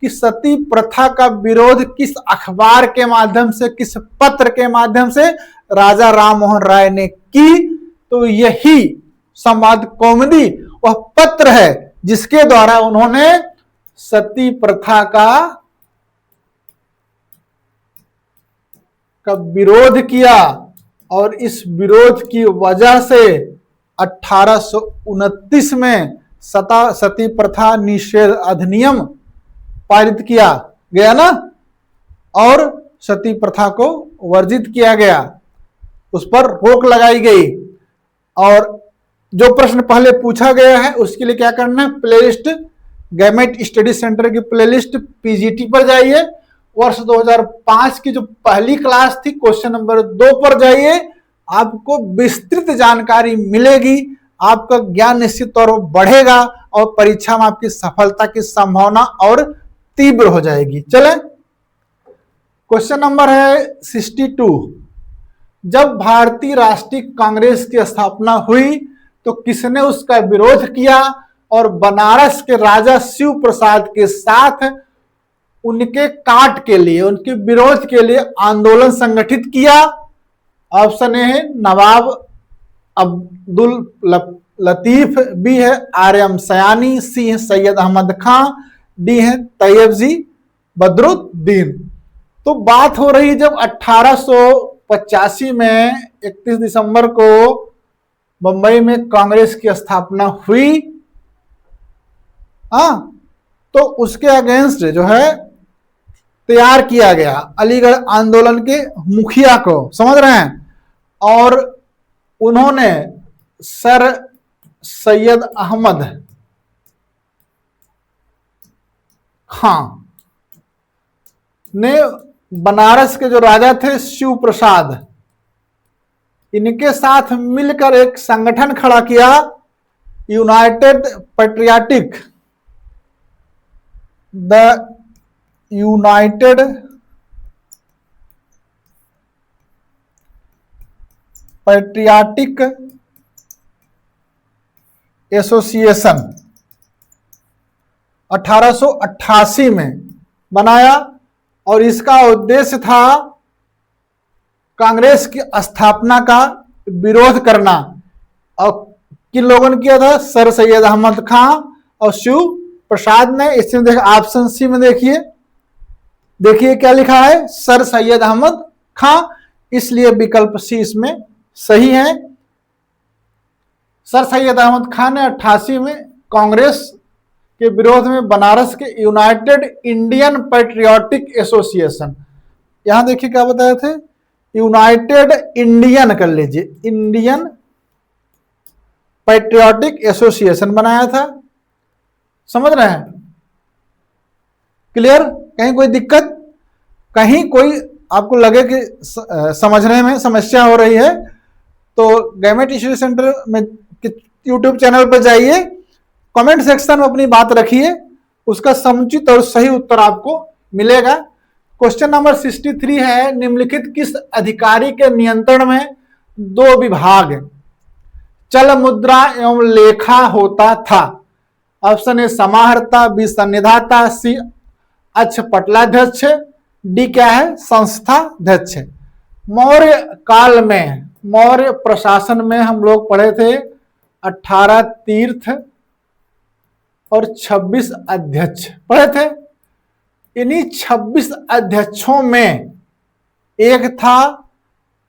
Speaker 1: कि सती प्रथा का विरोध किस अखबार के माध्यम से, किस पत्र के माध्यम से राजा राम मोहन राय ने की, तो यही संवाद कौमुदी वह पत्र है जिसके द्वारा उन्होंने सती प्रथा का विरोध किया। और इस विरोध की वजह से 1829 में सती प्रथा निषेध अधिनियम पारित किया गया ना, और सती प्रथा को वर्जित किया गया, उस पर रोक लगाई गई। और जो प्रश्न पहले पूछा गया है उसके लिए क्या करना है, प्लेलिस्ट गवर्नमेंट स्टडी सेंटर की प्लेलिस्ट पीजीटी पर जाइए। वर्ष 2005 की जो पहली क्लास थी क्वेश्चन नंबर 2 पर जाइए, आपको विस्तृत जानकारी मिलेगी, आपका ज्ञान निश्चित तौर पर बढ़ेगा और परीक्षा में आपकी सफलता की संभावना और तीव्र हो जाएगी। चले, क्वेश्चन नंबर है 62। जब भारतीय राष्ट्रीय कांग्रेस की स्थापना हुई तो किसने उसका विरोध किया और बनारस के राजा शिव प्रसाद के साथ उनके काट के लिए, उनके विरोध के लिए आंदोलन संगठित किया? ऑप्शन ए है नवाब अब्दुल लतीफ, बी है आर्यम सयानी, सी है सैयद अहमद खां, डी है तैयब जी बदरुद्दीन। तो बात हो रही जब 1885 में 31 दिसंबर को मुंबई में कांग्रेस की स्थापना हुई, तो उसके अगेंस्ट जो है तैयार किया गया अलीगढ़ आंदोलन के मुखिया को, समझ रहे हैं, और उन्होंने सर सैयद अहमद खां ने बनारस के जो राजा थे शिव प्रसाद, इनके साथ मिलकर एक संगठन खड़ा किया, United patriotic, the United patriotic association 1888 में बनाया। और इसका उद्देश्य था कांग्रेस की स्थापना का विरोध करना। और किन लोगों ने किया था? सर सैयद अहमद खां और शिव प्रसाद ने। इसमें देखिए ऑप्शन सी में देखिए क्या लिखा है, सर सैयद अहमद खां, इसलिए विकल्प सी इसमें सही है। सर सैयद अहमद खान ने 88 में कांग्रेस के विरोध में बनारस के यूनाइटेड इंडियन पैट्रियोटिक एसोसिएशन, यहां देखिए क्या बताए थे, यूनाइटेड इंडियन कर लीजिए, इंडियन पैट्रियोटिक एसोसिएशन बनाया था। समझ रहे हैं? क्लियर? कहीं कोई दिक्कत, कहीं कोई आपको लगे कि समझने में समस्या हो रही है तो गैमेट स्टडी सेंटर में यूट्यूब चैनल पर जाइए, कमेंट सेक्शन में अपनी बात रखिए, उसका समुचित और सही उत्तर आपको मिलेगा। क्वेश्चन नंबर 63 है, निम्नलिखित किस अधिकारी के नियंत्रण में 2 विभाग चल मुद्रा एवं लेखा होता था? ऑप्शन ए समाहर्ता, बी संनिधाता, सी अक्षपटलाध्यक्ष, डी क्या है संस्थाध्यक्ष। मौर्य काल में, मौर्य प्रशासन में हम लोग पढ़े थे 18 तीर्थ और 26 अध्यक्ष पढ़े थे। इन्हीं 26 अध्यक्षों में एक था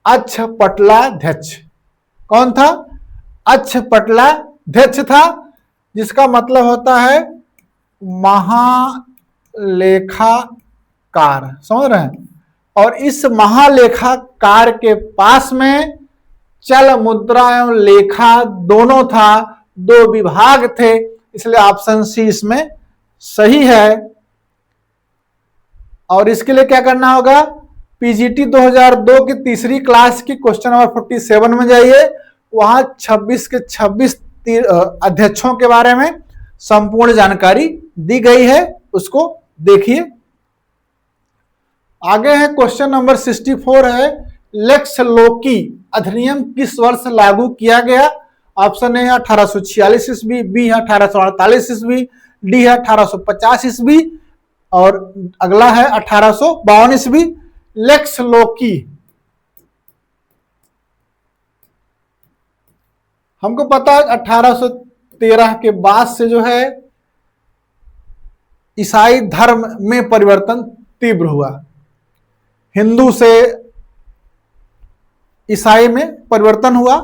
Speaker 1: अक्षपटलाध्यक्ष। कौन था? अक्षपटलाध्यक्ष था, जिसका मतलब होता है महालेखाकार। समझ रहे हैं? और इस महालेखाकार के पास में चल मुद्रा एवं लेखा दोनों था, 2 विभाग थे, इसलिए ऑप्शन सी इसमें सही है। और इसके लिए क्या करना होगा? पीजीटी 2002 की तीसरी क्लास की क्वेश्चन नंबर 47 में जाइए, वहां 26 के 26 अध्यक्षों के बारे में संपूर्ण जानकारी दी गई है, उसको देखिए। आगे है क्वेश्चन नंबर 64 है, लेक्स लोकी अधिनियम किस वर्ष लागू किया गया? ऑप्शन ए 1846 ईस्वी, बी है 1848 ईस्वी, डी है 1850 ईस्वी और अगला है 1852 ईस्वी। लेक्स लोकी हमको पता है 1813 के बाद से जो है ईसाई धर्म में परिवर्तन तीव्र हुआ। हिंदू से ईसाई में परिवर्तन हुआ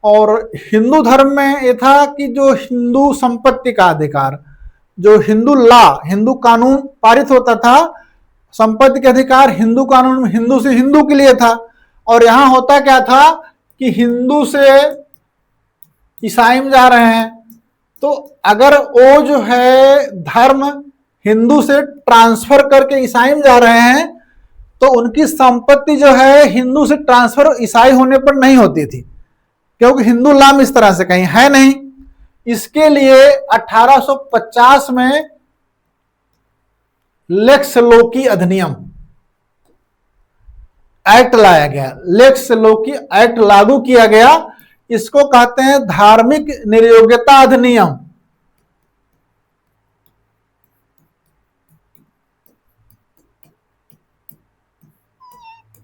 Speaker 1: और हिंदू धर्म में यह था कि जो हिंदू संपत्ति का अधिकार, जो हिंदू लॉ, हिंदू कानून पारित होता था, संपत्ति के अधिकार हिंदू कानून में हिंदू से हिंदू के लिए था। और यहां होता क्या था कि हिंदू से ईसाई में जा रहे हैं, तो अगर वो जो है धर्म हिंदू से ट्रांसफर करके ईसाई में जा रहे हैं तो उनकी संपत्ति जो है हिंदू से ट्रांसफर ईसाई होने पर नहीं होती थी, क्योंकि हिंदू लॉ में इस तरह से कहीं है नहीं। इसके लिए 1850 में लेक्स लोकी अधिनियम एक्ट लाया गया, लेक्स लोकी एक्ट लागू किया गया। इसको कहते हैं धार्मिक निर्योग्यता अधिनियम।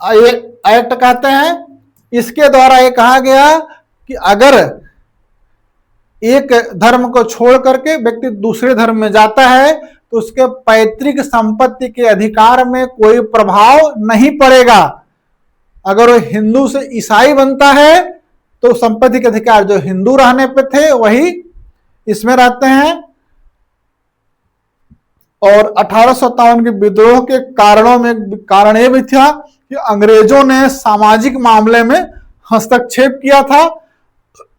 Speaker 1: ये एक्ट कहते हैं, इसके द्वारा ये कहा गया कि अगर एक धर्म को छोड़ करके व्यक्ति दूसरे धर्म में जाता है तो उसके पैतृक संपत्ति के अधिकार में कोई प्रभाव नहीं पड़ेगा। अगर वो हिंदू से ईसाई बनता है तो संपत्ति के अधिकार जो हिंदू रहने पे थे वही इसमें रहते हैं। और 1857 के विद्रोह के कारणों में कारण यह भी था कि अंग्रेजों ने सामाजिक मामले में हस्तक्षेप किया था।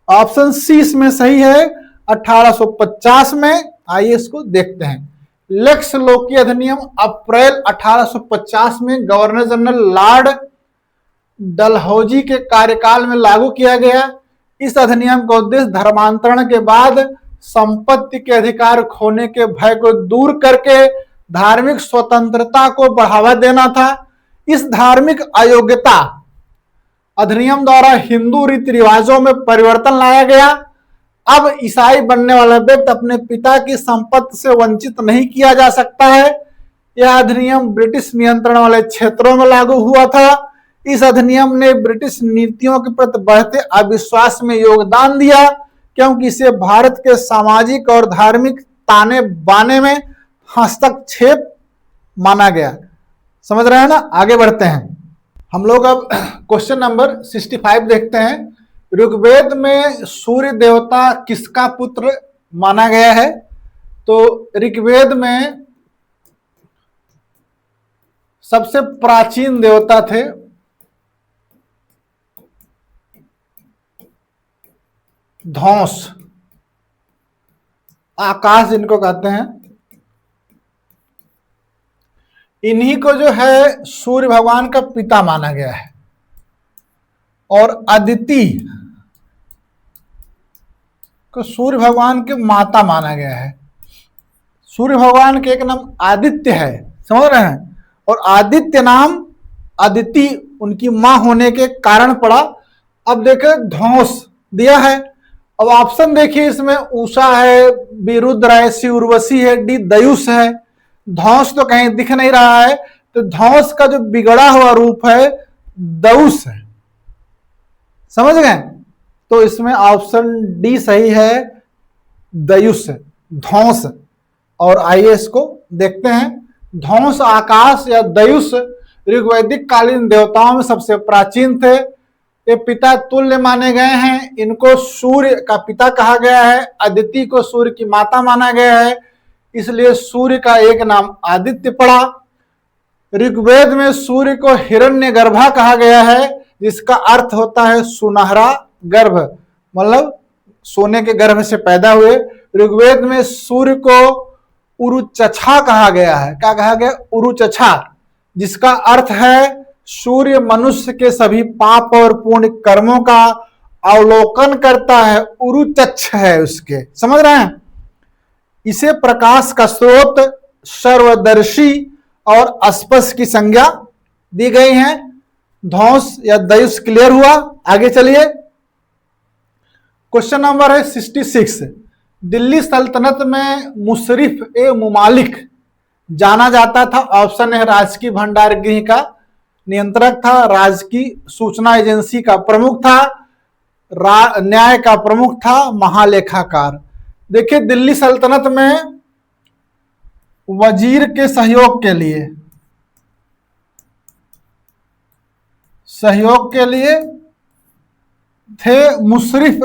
Speaker 1: ऑप्शन सी इसमें सही है, 1850 में। आइए इसको देखते हैं। लेक्स लोकी अधिनियम अप्रैल 1850 में गवर्नर जनरल लॉर्ड डलहौजी के कार्यकाल में लागू किया गया। इस अधिनियम का उद्देश्य धर्मांतरण के बाद संपत्ति के अधिकार खोने के भय को दूर करके धार्मिक स्वतंत्रता को बढ़ावा देना था। इस धार्मिक अयोग्यता अधिनियम द्वारा हिंदू रीति रिवाजों में परिवर्तन लाया गया। अब ईसाई बनने वाला व्यक्ति अपने पिता की संपत्ति से वंचित नहीं किया जा सकता है। यह अधिनियम ब्रिटिश नियंत्रण वाले क्षेत्रों में लागू हुआ था। इस अधिनियम ने ब्रिटिश नीतियों के प्रति बढ़ते अविश्वास में योगदान दिया, क्योंकि इसे भारत के सामाजिक और धार्मिक ताने बाने में हस्तक्षेप माना गया। समझ रहे हैं ना? आगे बढ़ते हैं हम लोग। अब क्वेश्चन नंबर 65 देखते हैं। ऋग्वेद में सूर्य देवता किसका पुत्र माना गया है? तो ऋग्वेद में सबसे प्राचीन देवता थे धौंस, आकाश जिनको कहते हैं। इन्हीं को जो है सूर्य भगवान का पिता माना गया है। और अदिति को सूर्य भगवान के माता माना गया है। सूर्य भगवान के एक नाम आदित्य है, समझ रहे हैं, और आदित्य नाम अदिति उनकी मां होने के कारण पड़ा। अब देखे ध्वंस दिया है। अब ऑप्शन देखिए, इसमें उषा है, विरुद्ध है, सी उर्वशी है, डी दयुष है। ध्वंस तो कहीं दिख नहीं रहा है, तो ध्वंस का जो बिगड़ा हुआ रूप है दयुष है, समझ गए। तो इसमें ऑप्शन डी सही है, दयुष ध्वंस। और आइए इसको देखते हैं। ध्वंस आकाश या दयुष ऋग्वैदिक कालीन देवताओं में सबसे प्राचीन थे। ये पिता तुल्य माने गए हैं। इनको सूर्य का पिता कहा गया है। अदिति को सूर्य की माता माना गया है, इसलिए सूर्य का एक नाम आदित्य पड़ा। ऋग्वेद में सूर्य को हिरण्यगर्भा कहा गया है, जिसका अर्थ होता है सुनहरा गर्भ, मतलब सोने के गर्भ से पैदा हुए। ऋग्वेद में सूर्य को उरुचछा कहा गया है। क्या कहा गया? उरुचछा, जिसका अर्थ है सूर्य मनुष्य के सभी पाप और पुण्य कर्मों का अवलोकन करता है, उरुचक्ष है उसके, समझ रहे हैं। इसे प्रकाश का स्रोत, सर्वदर्शी और स्पष्ट की संज्ञा दी गई है। ध्वंस या दयुष क्लियर हुआ। आगे चलिए, क्वेश्चन नंबर है 66। दिल्ली सल्तनत में मुशरिफ ए मुमालिक जाना जाता था। ऑप्शन है राजकीय भंडार गृह का नियंत्रक था, राजकीय सूचना एजेंसी का प्रमुख था, न्याय का प्रमुख था, महालेखाकार। देखिए, दिल्ली सल्तनत में वजीर के सहयोग के लिए थे मुशरिफ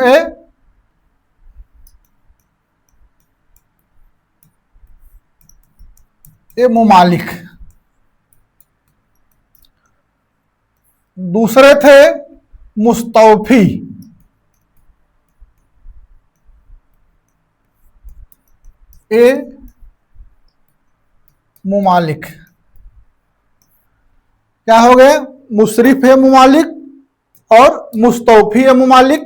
Speaker 1: ए मुमालिक। दूसरे थे मुस्तौफी ए मुमालिक। क्या हो गए? मुशरिफ ए मुमालिक और मुस्तौफी ए मुमालिक।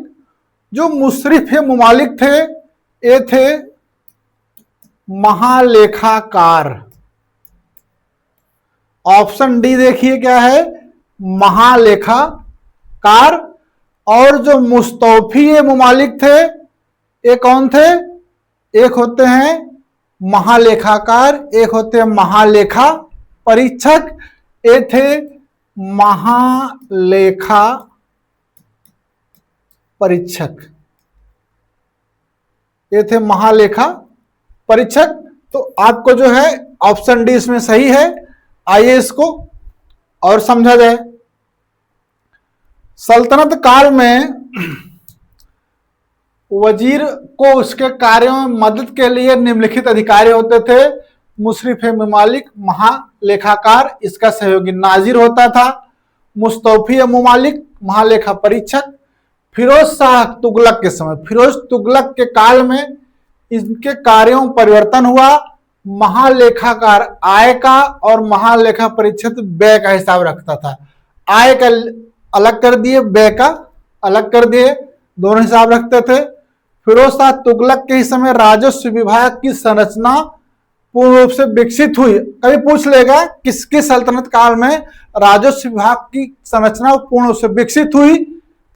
Speaker 1: जो मुशरिफ ए मुमालिक थे, ये थे महालेखाकार। ऑप्शन डी देखिए क्या है, महालेखाकार। और जो मुस्तौफी ए मुमालिक थे, ये कौन थे? एक होते हैं महालेखाकार, एक होते हैं महालेखा परीक्षक। ये थे महालेखा परीक्षक, ये थे महालेखा परीक्षक। तो आपको जो है ऑप्शन डी इसमें सही है। आइए इसको और समझा जाए। सल्तनत काल में वजीर को उसके कार्यों में मदद के लिए निम्नलिखित अधिकारी होते थे। मुशरिफ मुमालिक महालेखाकार, इसका सहयोगी नाजिर होता था। मुस्तौफी मुमालिक महालेखा परीक्षक। फिरोज शाह तुगलक के समय, फिरोज तुगलक के काल में इनके कार्यों में परिवर्तन हुआ। महालेखाकार आय का और महालेखा परीक्षक व्यय का हिसाब रखता था। आय का अलग कर दिए, व्यय का अलग कर दिए, दोनों हिसाब रखते थे। फिरोज शाह तुगलक के समय राजस्व विभाग की संरचना पूर्ण रूप से विकसित हुई। कभी पूछ लेगा किसके सल्तनत काल में राजस्व विभाग की संरचना पूर्ण रूप से विकसित हुई?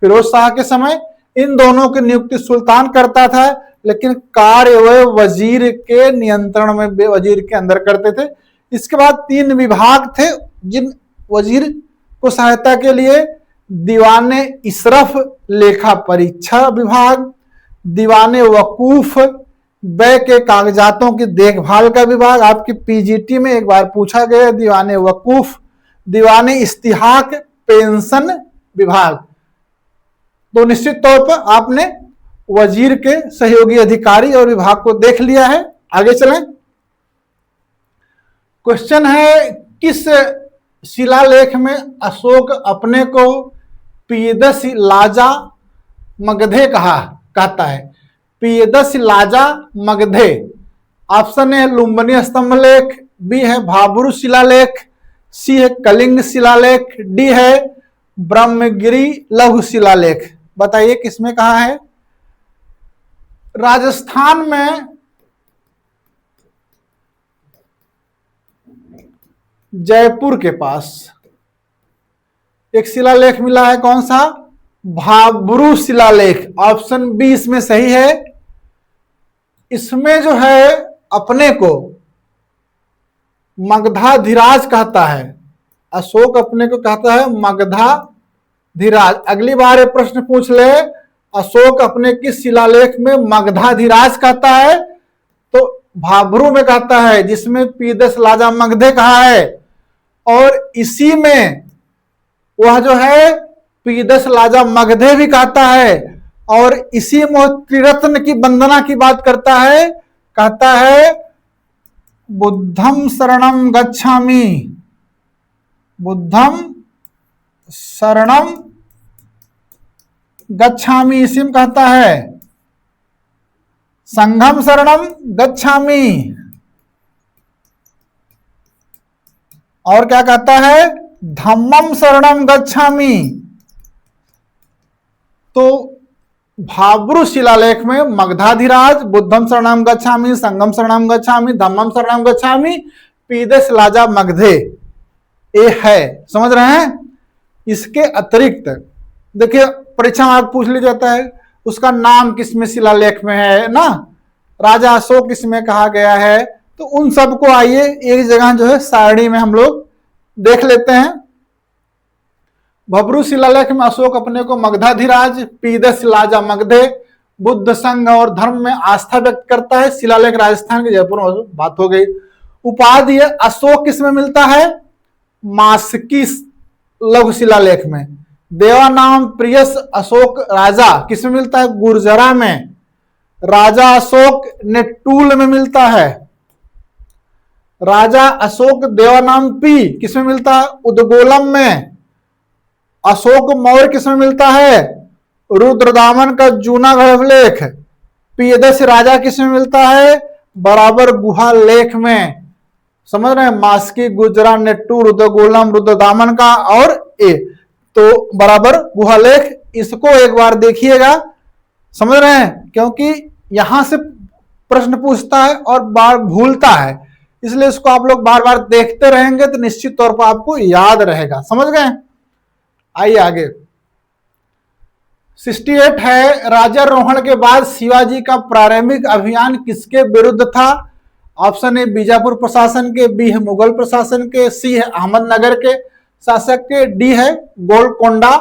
Speaker 1: फिरोज शाह के समय। इन दोनों की नियुक्ति सुल्तान करता था, लेकिन कार्य वे वजीर के नियंत्रण में, वजीर के अंदर करते थे। इसके बाद 3 विभाग थे जिन वजीर को सहायता के लिए: दीवाने इशरफ लेखा परीक्षा विभाग, दीवाने वकूफ व्यय के कागजातों की देखभाल का विभाग। आपकी पीजीटी में एक बार पूछा गया दीवाने वकूफ, दीवाने इस्तिहाक पेंशन विभाग। तो निश्चित तौर पर आपने वजीर के सहयोगी अधिकारी और विभाग को देख लिया है। आगे चलें। क्वेश्चन है, किस शिलालेख में अशोक अपने को पियदसी लाजा मगधे कहता है? पियदसी लाजा मगधे। ऑप्शन ए लुम्बिनी स्तंभ लेख, बी है भाब्रू शिलालेख, सी है कलिंग शिलालेख, डी है ब्रह्मगिरी लघु शिलालेख। बताइए किसमें कहा है? राजस्थान में जयपुर के पास एक शिलालेख मिला है, कौन सा? भाब्रू शिलालेख। ऑप्शन बी इसमें सही है। इसमें जो है अपने को मगधाधिराज कहता है, अशोक अपने को कहता है मगधाधिराज। अगली बार ये प्रश्न पूछ ले, अशोक अपने किस शिलालेख में मगधाधिराज कहता है, तो भाब्रू में कहता है, जिसमें पीदस लाजा मगधे कहा है, और इसी में वह जो है पीदस लाजा मगधे भी कहता है, और इसी में त्रिरत्न की वंदना की बात करता है, कहता है बुद्धम शरणम गच्छामि, बुद्धम शरणम गच्छामि, इसी में कहता है संघम शरणम गच्छामि, और क्या कहता है? धम्मम शरणम गच्छामि। तो भाब्रू शिलालेख में मगधाधिराज, बुद्धम शरणम गच्छामि, संगम शरणम गच्छामि, धम्मम शरणम गच्छामि, पीदस लाजा मगधे ये है। समझ रहे हैं? इसके अतिरिक्त देखिए परीक्षा में आप पूछ लिया जाता है उसका नाम किसमें शिलालेख में है ना, राजा अशोक किसमें कहा गया है, तो उन सबको आइए एक जगह जो है सारणी में हम लोग देख लेते हैं। भाब्रू शिलालेख में अशोक अपने को मगधाधिराज, पीदस लाजा मगधे, बुद्ध संघ और धर्म में आस्था व्यक्त करता है। शिलालेख राजस्थान के जयपुर में, बात हो गई। उपाधि अशोक किसमें मिलता है? मास्की लघु शिलालेख में। देवानाम प्रियस अशोक राजा किसमें मिलता है? गुर्जरा में। राजा अशोक नेटूल में मिलता है। राजा अशोक देवानाम पी किसमें मिलता है? उदगोलम में। अशोक मौर्य किसमें मिलता है? रुद्रदामन का जूनागढ़ अभिलेख। पीदस राजा किसमें मिलता है? बराबर गुहा लेख में। समझ रहे हैं? मास्की, गुजरा, नेट्टू, रुद्रगोलम, रुद्रदामन का और ए, तो बराबर गुहा लेख, इसको एक बार देखिएगा। समझ रहे हैं? क्योंकि यहां से प्रश्न पूछता है और बार भूलता है, इसलिए इसको आप लोग बार बार देखते रहेंगे तो निश्चित तौर पर आपको याद रहेगा। समझ गए? आइए आगे। 68 है, राजारोहण के बाद शिवाजी का प्रारंभिक अभियान किसके विरुद्ध था? ऑप्शन ए बीजापुर प्रशासन के, बी है मुगल प्रशासन के, सी है अहमदनगर के शासक के, डी है गोलकोंडा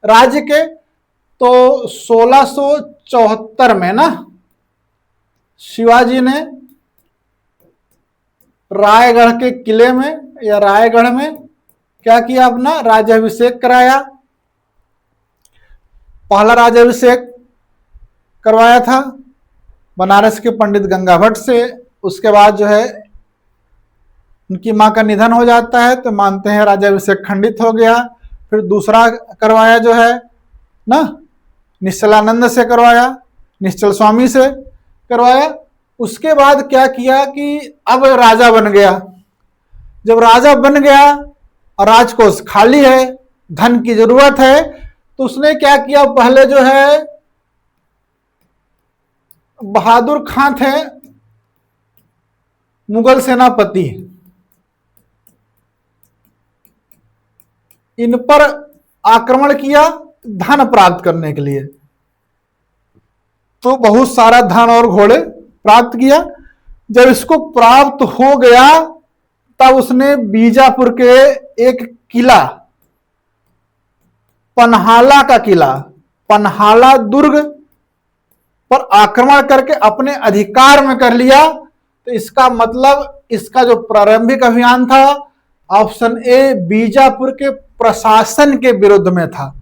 Speaker 1: राज्य के। तो 1674 में ना शिवाजी ने रायगढ़ के किले में या रायगढ़ में क्या किया? अपना राज्याभिषेक कराया। पहला राज्याभिषेक करवाया था बनारस के पंडित गंगा भट्ट से। उसके बाद जो है उनकी मां का निधन हो जाता है तो मानते हैं राज्याभिषेक खंडित हो गया। फिर दूसरा करवाया जो है ना निश्चलानंद से करवाया, निश्चल स्वामी से करवाया। उसके बाद क्या किया कि अब राजा बन गया। जब राजा बन गया और राजकोष खाली है, धन की जरूरत है, तो उसने क्या किया? पहले जो है बहादुर खां थे मुगल सेनापति, इन पर आक्रमण किया धन प्राप्त करने के लिए। तो बहुत सारा धन और घोड़े प्राप्त किया। जब इसको प्राप्त हो गया तब उसने बीजापुर के एक किला, पन्हाला का किला, पन्हाला दुर्ग पर आक्रमण करके अपने अधिकार में कर लिया। तो इसका मतलब इसका जो प्रारंभिक अभियान था ऑप्शन ए बीजापुर के प्रशासन के विरुद्ध में था।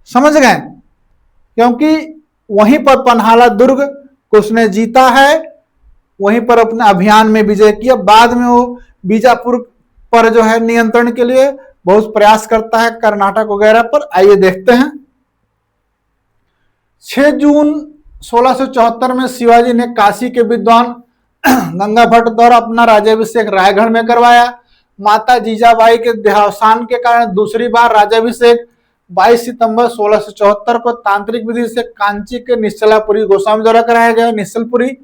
Speaker 1: समझ गए? क्योंकि वहीं पर पन्हाला दुर्ग को उसने जीता है, वहीं पर अपने अभियान में विजय किया। बाद में वो बीजापुर पर जो है नियंत्रण के लिए बहुत प्रयास करता है, कर्नाटक वगैरह पर। आइए देखते हैं। 6 जून 1674 में शिवाजी ने काशी के विद्वान गंगा भट्ट द्वारा अपना राज्याभिषेक रायगढ़ में करवाया। माता जीजाबाई के देहावसान के कारण दूसरी बार राज्याभिषेक 22 सितंबर 1674 को तांत्रिक विधि से कांची के निश्चलापुरी गोस्वामी द्वारा कराया गया, निश्चलपुरी।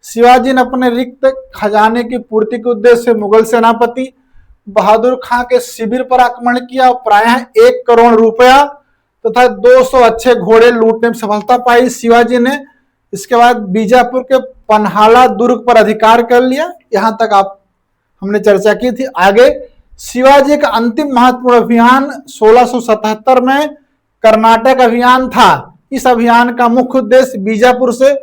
Speaker 1: शिवाजी ने अपने रिक्त खजाने की पूर्ति के उद्देश्य से मुगल सेनापति बहादुर खां के शिविर पर आक्रमण किया और प्रायः 1 करोड़ रुपया तथा 200 अच्छे घोड़े लूटने में सफलता पाई शिवाजी ने। इसके बाद बीजापुर के पन्हाला दुर्ग पर अधिकार कर लिया। यहां तक हमने चर्चा की थी। आगे शिवाजी का अंतिम महत्वपूर्ण अभियान 1677 में कर्नाटक अभियान था। इस अभियान का मुख्य उद्देश्य बीजापुर से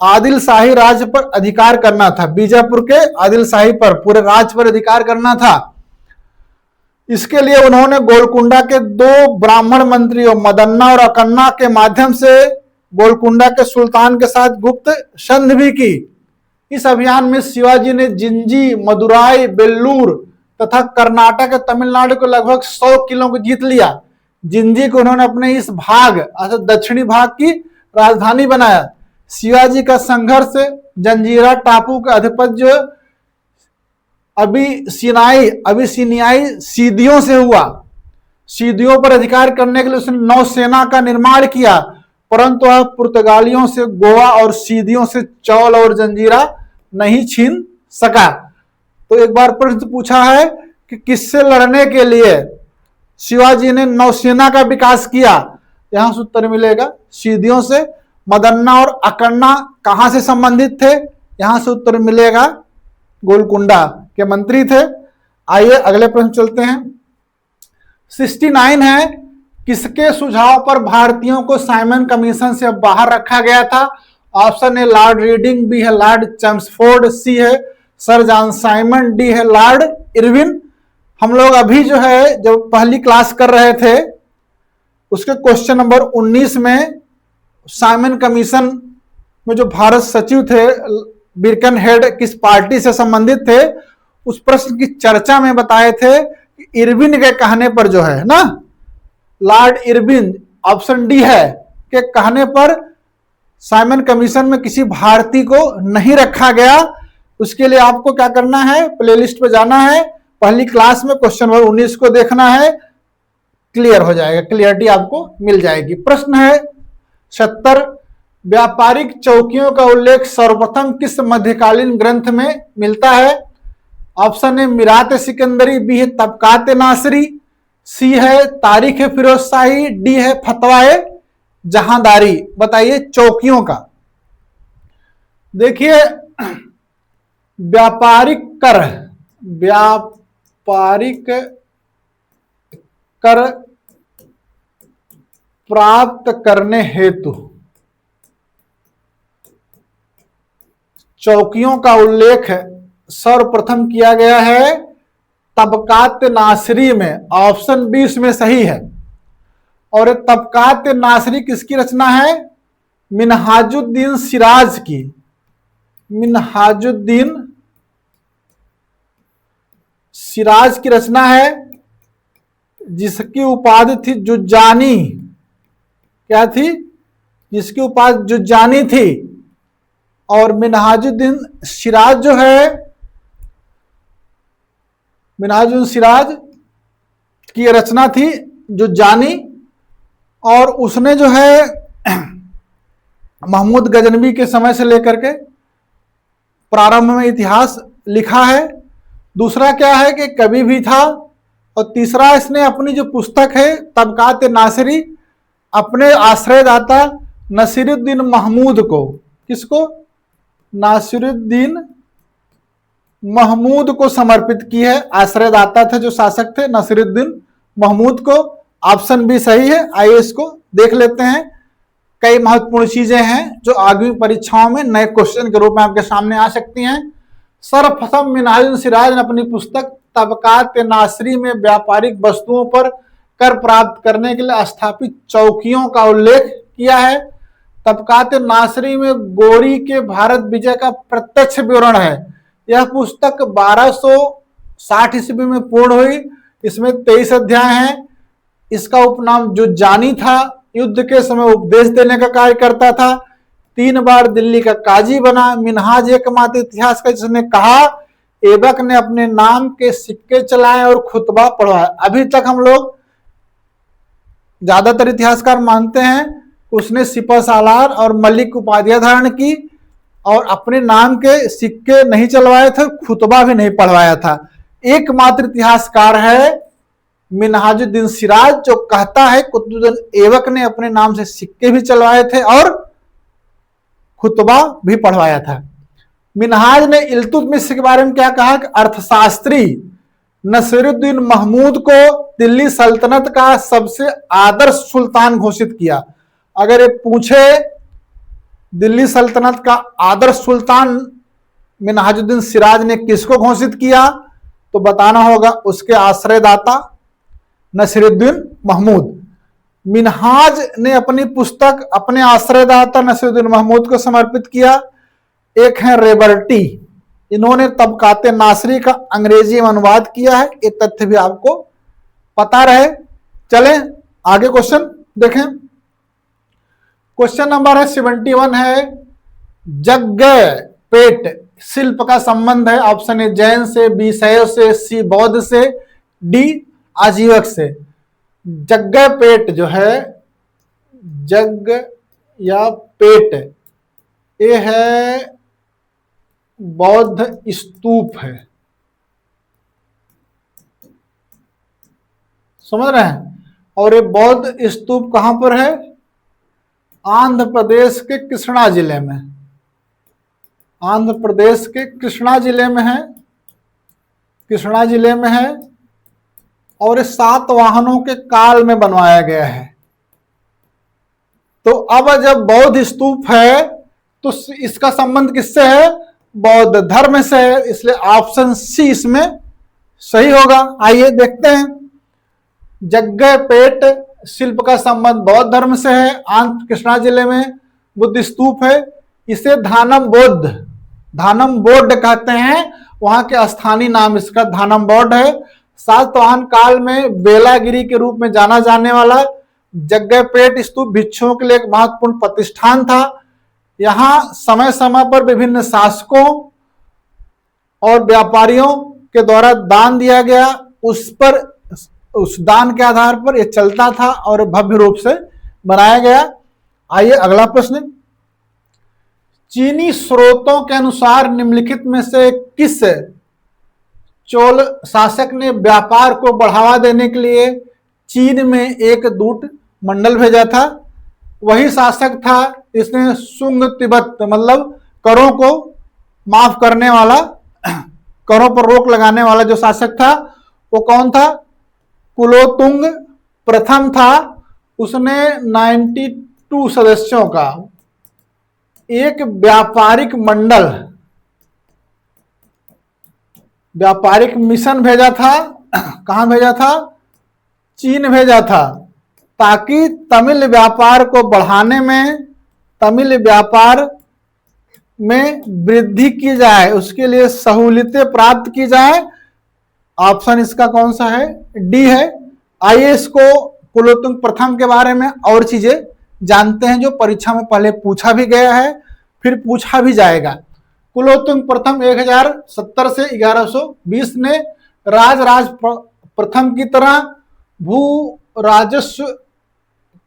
Speaker 1: आदिल शाही राज्य पर अधिकार करना था। बीजापुर के आदिल शाही पर पूरे राज्य पर अधिकार करना था। इसके लिए उन्होंने गोलकुंडा के 2 ब्राह्मण मंत्रियों मदन्ना और अकन्ना के माध्यम से गोलकुंडा के सुल्तान के साथ गुप्त संधि भी की। इस अभियान में शिवाजी ने जिंजी, मदुराई, बेल्लूर तथा कर्नाटक तमिलनाडु को लगभग 100 किलो को जीत लिया। जिंजी को उन्होंने अपने इस भाग अर्थात दक्षिणी भाग की राजधानी बनाया। शिवाजी का संघर्ष जंजीरा टापू का आधिपत्य अबिसिनियाई सीदियों से हुआ। सीदियों पर अधिकार करने के लिए उसने नौसेना का निर्माण किया, परंतु वह पुर्तगालियों से गोवा और सीदियों से चौल और जंजीरा नहीं छीन सका। तो एक बार प्रश्न पूछा है कि किससे लड़ने के लिए शिवाजी ने नौसेना का विकास किया। यहां से उत्तर मिलेगा सीदियों से। मदन्ना और अकन्ना कहां से संबंधित थे? यहां से उत्तर मिलेगा गोलकुंडा के मंत्री थे। आइए अगले प्रश्न चलते हैं। 69 है, किसके सुझाव पर भारतीयों को साइमन कमीशन से बाहर रखा गया था? Option A Lord Reading, B है लॉर्ड चैम्सफोर्ड, सी है सर जॉन साइमन, डी है लॉर्ड इरविन। हम लोग अभी जो है जब पहली क्लास कर रहे थे उसके क्वेश्चन नंबर 19 में साइमन कमीशन में जो भारत सचिव थे बिरकन हेड किस पार्टी से संबंधित थे, उस प्रश्न की चर्चा में बताए थे कि इरविन के कहने पर जो है ना, लॉर्ड इरविन ऑप्शन डी है के कहने पर साइमन कमीशन में किसी भारतीय को नहीं रखा गया। उसके लिए आपको क्या करना है, प्लेलिस्ट पे जाना है, पहली क्लास में क्वेश्चन नंबर 19 को देखना है, क्लियर हो जाएगा, क्लियरिटी आपको मिल जाएगी। प्रश्न है 70, व्यापारिक चौकियों का उल्लेख सर्वप्रथम किस मध्यकालीन ग्रंथ में मिलता है? ऑप्शन है मिरात सिकंदरी, बी है तबकात नासरी, सी है तारीख फिरोज शाही, डी है फतवाए जहांदारी। बताइए चौकियों का। देखिए व्यापारिक कर प्राप्त करने हेतु चौकियों का उल्लेख सर्वप्रथम किया गया है तबकात नासरी में। ऑप्शन बी इसमें सही है। और तबकात नासरी किसकी रचना है? मिनहाजुद्दीन सिराज की। मिनहाजुद्दीन सिराज की रचना है, जिसकी उपाधि थी जुज्जानी। क्या थी? जिसकी उपाधि जुज्जानी थी। और मिनहाजुद्दीन सिराज जो है, मिनहाजुद्दीन सिराज की रचना थी जुज्जानी। और उसने जो है महमूद गजनवी के समय से लेकर के प्रारंभ में इतिहास लिखा है। दूसरा क्या है कि कवि भी था। और तीसरा इसने अपनी जो पुस्तक है तबकात नासरी अपने आश्रयदाता नसीरुद्दीन महमूद को, किसको? नासिरुद्दीन महमूद को समर्पित की है। आश्रयदाता थे जो शासक थे नसीरुद्दीन महमूद को। ऑप्शन भी सही है। आइए इसको देख लेते हैं। कई महत्वपूर्ण चीजें हैं जो आगामी परीक्षाओं में नए क्वेश्चन के रूप में आपके सामने आ सकती हैं। सर्वप्रथम मिनहाजुद्दीन सिराज ने अपनी पुस्तक तबकात नासरी में व्यापारिक वस्तुओं पर कर प्राप्त करने के लिए स्थापित चौकियों का उल्लेख किया है। तबकात नासरी में गोरी के भारत विजय का प्रत्यक्ष विवरण है। यह पुस्तक 1260 ईस्वी में पूर्ण हुई। इसमें 23 अध्याय हैं। इसका उपनाम जुज्जानी था। युद्ध के समय उपदेश देने का कार्य करता था। 3 बार दिल्ली का काजी बना। मिनहाज एकमात्र इतिहास का जिसने कहा ऐबक ने अपने नाम के सिक्के चलाए और खुतबा पढ़वाया। अभी तक हम लोग ज्यादातर इतिहासकार मानते हैं उसने सिपह सालार और मलिक उपाधियां धारण की और अपने नाम के सिक्के नहीं चलवाए थे, खुतबा भी नहीं पढ़वाया था। एकमात्र इतिहासकार है मिनहाजुद्दीन सिराज जो कहता है कुतुबुद्दीन ऐबक ने अपने नाम से सिक्के भी चलवाए थे और खुतबा भी पढ़वाया था। मिनहाज ने इल्तुतमिश के बारे में क्या कहा कि अर्थशास्त्री नसीरुद्दीन महमूद को दिल्ली सल्तनत का सबसे आदर्श सुल्तान घोषित किया। अगर ये पूछे दिल्ली सल्तनत का आदर्श सुल्तान मिनहाजुद्दीन सिराज ने किसको घोषित किया तो बताना होगा उसके आश्रयदाता नसीरुद्दीन महमूद। मिनहाज ने अपनी पुस्तक अपने आश्रयदाता नसीरुद्दीन महमूद को समर्पित किया। एक है रेबर्टी, इन्होंने तबकाते नासरी का अंग्रेजी में अनुवाद किया है। ये तथ्य भी आपको पता रहे। चलें आगे क्वेश्चन देखें। क्वेश्चन नंबर है 71 है जग्गय पेट शिल्प का संबंध है। ऑप्शन ए जैन से, बी शैव से, सी बौद्ध से, डी आजीवक से। जग्गय पेट जो है, जग या पेट, ये है बौद्ध स्तूप है, समझ रहे हैं। और ये बौद्ध स्तूप कहां पर है? आंध्र प्रदेश के कृष्णा जिले में, आंध्र प्रदेश के कृष्णा जिले में है, कृष्णा जिले में है। और ये सातवाहनों के काल में बनवाया गया है। तो अब जब बौद्ध स्तूप है तो इसका संबंध किससे है? बौद्ध धर्म से है, इसलिए ऑप्शन सी इसमें सही होगा। आइए देखते हैं। जग्गय पेट शिल्प का संबंध बौद्ध धर्म से है, आंध्र कृष्णा जिले में बुद्ध स्तूप है। इसे धानम बोर्ड कहते हैं, वहां के स्थानीय नाम इसका धानम बोर्ड है। सातवाहन काल में बेलागिरी के रूप में जाना जाने वाला जग्गय पेट स्तूप भिक्षुओं के लिए एक महत्वपूर्ण प्रतिष्ठान था। यहाँ समय समय पर विभिन्न शासकों और व्यापारियों के द्वारा दान दिया गया, उस दान के आधार पर यह चलता था और भव्य रूप से बनाया गया। आइए अगला प्रश्न। चीनी स्रोतों के अनुसार निम्नलिखित में से किस चोल शासक ने व्यापार को बढ़ावा देने के लिए चीन में एक दूत मंडल भेजा था? वही शासक था इसने सुंग तिब्बत मतलब करों को माफ करने वाला, करों पर रोक लगाने वाला जो शासक था वो कौन था? कुलोतुंग प्रथम था। उसने 92 सदस्यों का एक व्यापारिक मंडल, व्यापारिक मिशन भेजा था। कहां भेजा था? चीन भेजा था, ताकि तमिल व्यापार को बढ़ाने में, तमिल व्यापार में वृद्धि की जाए, उसके लिए सहूलियतें प्राप्त की जाए। ऑप्शन इसका कौन सा है? डी है। आइए इसको कुलोतुंग प्रथम के बारे में और चीजें जानते हैं जो परीक्षा में पहले पूछा भी गया है, फिर पूछा भी जाएगा। कुलोतुंग प्रथम 1070 से 1120 ने राज प्रथम की तरह भू राजस्व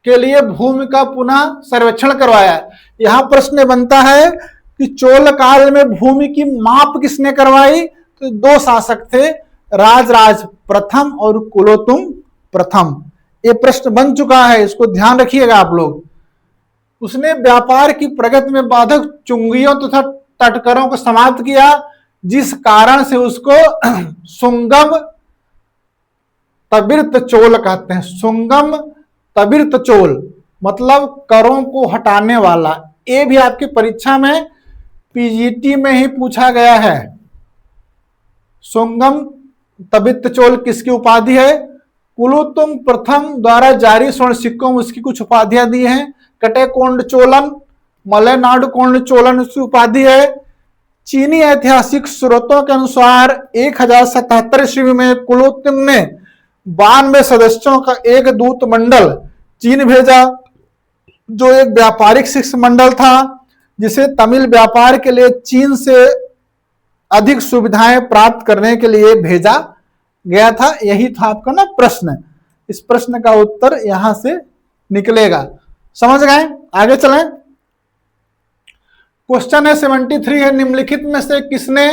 Speaker 1: के लिए भूमि का पुनः सर्वेक्षण करवाया। यहां प्रश्न बनता है कि चोल काल में भूमि की माप किसने करवाई? तो दो शासक थे, राज प्रथम और कुलोतुंग प्रथम। ये प्रश्न बन चुका है, इसको ध्यान रखिएगा आप लोग। उसने व्यापार की प्रगति में बाधक चुंगियों तथा तटकरों को समाप्त किया, जिस कारण से उसको सुंगम तबिर्त चोल कहते हैं। सुंगम तबिर्त चोल मतलब करों को हटाने वाला। ये भी आपकी परीक्षा में पीजीटी में ही पूछा गया है। सुंगम तबिर्त चोल किसकी उपाधि है? कुलोतुंग प्रथम द्वारा जारी स्वर्ण सिक्कों में उसकी कुछ उपाधियां दी हैं। कटे कोंड चोलन, मलेनाडु कोंड चोलन उसकी उपाधि है। चीनी ऐतिहासिक स्रोतों के अनुसार 1077 ईस्वी में कुलोतुंग ने 92 सदस्यों का एक दूत मंडल चीन भेजा, जो एक व्यापारिक शिष्टमंडल था। जिसे तमिल व्यापार के लिए चीन से अधिक सुविधाएं प्राप्त करने के लिए भेजा गया था। यही था आपका ना प्रश्न। इस प्रश्न का उत्तर यहां से निकलेगा। समझ गए? आगे चलें। क्वेश्चन है 73 है, निम्नलिखित में से किसने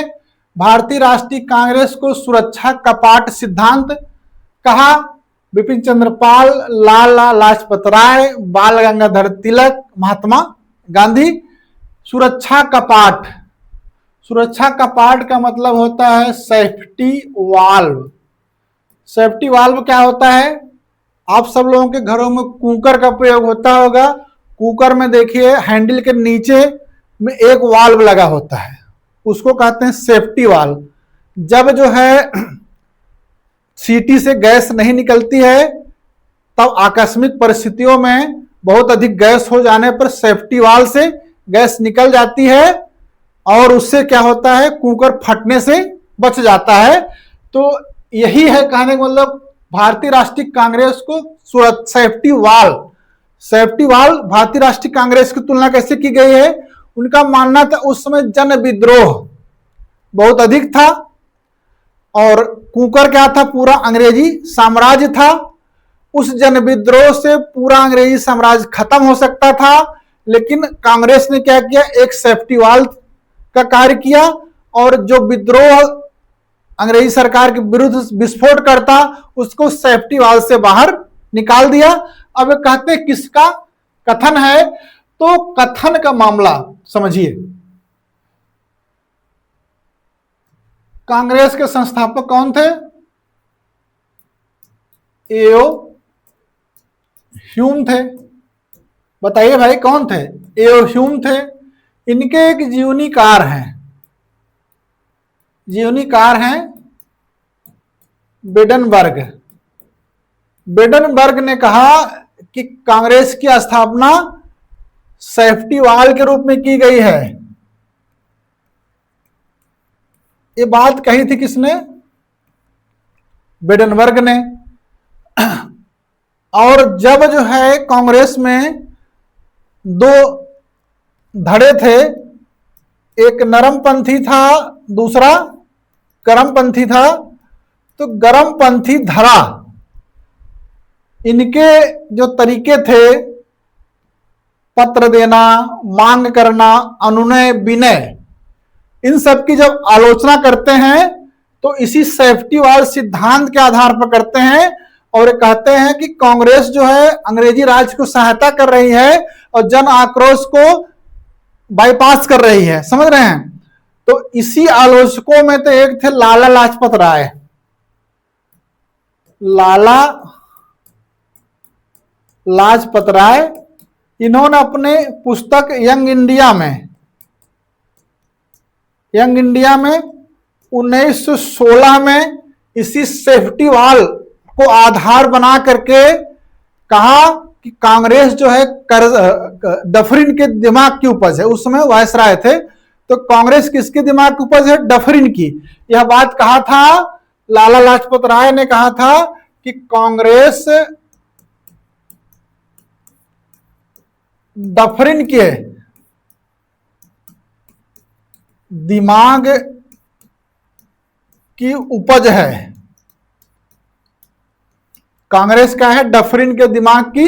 Speaker 1: भारतीय राष्ट्रीय कांग्रेस को सुरक्षा कपाट सिद्धांत कहा? बिपिन चंद्र पाल, लाला लाजपत राय, बाल गंगाधर तिलक, महात्मा गांधी। सुरक्षा कपाट, सुरक्षा कपाट का मतलब होता है सेफ्टी वाल्व। सेफ्टी वाल्व क्या होता है? आप सब लोगों के घरों में कुकर का प्रयोग होता होगा। कुकर में देखिए हैंडल के नीचे में एक वाल्व लगा होता है, उसको कहते हैं सेफ्टी वाल्व। जब जो है सीटी से गैस नहीं निकलती है, तब आकस्मिक परिस्थितियों में बहुत अधिक गैस हो जाने पर सेफ्टी वाल्व से गैस निकल जाती है और उससे क्या होता है, कुकर फटने से बच जाता है। तो यही है कहने का मतलब भारतीय राष्ट्रीय कांग्रेस को सेफ्टी वाल्व, सेफ्टी वाल्व भारतीय राष्ट्रीय कांग्रेस की तुलना कैसे की गई है? उनका मानना था उस समय जन विद्रोह बहुत अधिक था और कुकर क्या था, पूरा अंग्रेजी साम्राज्य था। उस जन विद्रोह से पूरा अंग्रेजी साम्राज्य खत्म हो सकता था, लेकिन कांग्रेस ने क्या किया, एक सेफ्टी वाल्व का कार्य किया और जो विद्रोह अंग्रेजी सरकार के विरुद्ध विस्फोट करता उसको सेफ्टी वाल्व से बाहर निकाल दिया। अब कहते हैं किसका कथन है? तो कथन का मामला समझिए। कांग्रेस के संस्थापक कौन थे? एओ ह्यूम थे। बताइए भाई कौन थे? एओ ह्यूम थे। इनके एक जीवनीकार हैं, जीवनीकार हैं बेडनबर्ग। बेडनबर्ग ने कहा कि कांग्रेस की स्थापना सेफ्टी वाल के रूप में की गई है। ये बात कही थी किसने? बेडनबर्ग ने। और जब जो है कांग्रेस में दो धड़े थे, एक नरमपंथी था, दूसरा गरमपंथी था। तो गरमपंथी धड़ा, इनके जो तरीके थे, पत्र देना, मांग करना, अनुनय विनय, इन सब की जब आलोचना करते हैं तो इसी सेफ्टी वाल सिद्धांत के आधार पर करते हैं और कहते हैं कि कांग्रेस जो है अंग्रेजी राज को सहायता कर रही है और जन आक्रोश को बाईपास कर रही है। समझ रहे हैं? तो इसी आलोचकों में तो एक थे लाला लाजपत राय। लाला लाजपत राय, इन्होंने अपने पुस्तक यंग इंडिया में 1916 में इसी सेफ्टी वाल को आधार बना करके कहा कि कांग्रेस जो है डफरिन के दिमाग की उपज है। उस समय वायसराय थे, तो कांग्रेस किसके दिमाग की उपज है? डफरिन की। यह बात कहा था लाला लाजपत राय ने, कहा था कि कांग्रेस डफरिन के दिमाग की उपज है। कांग्रेस क्या है? डफरिन के दिमाग की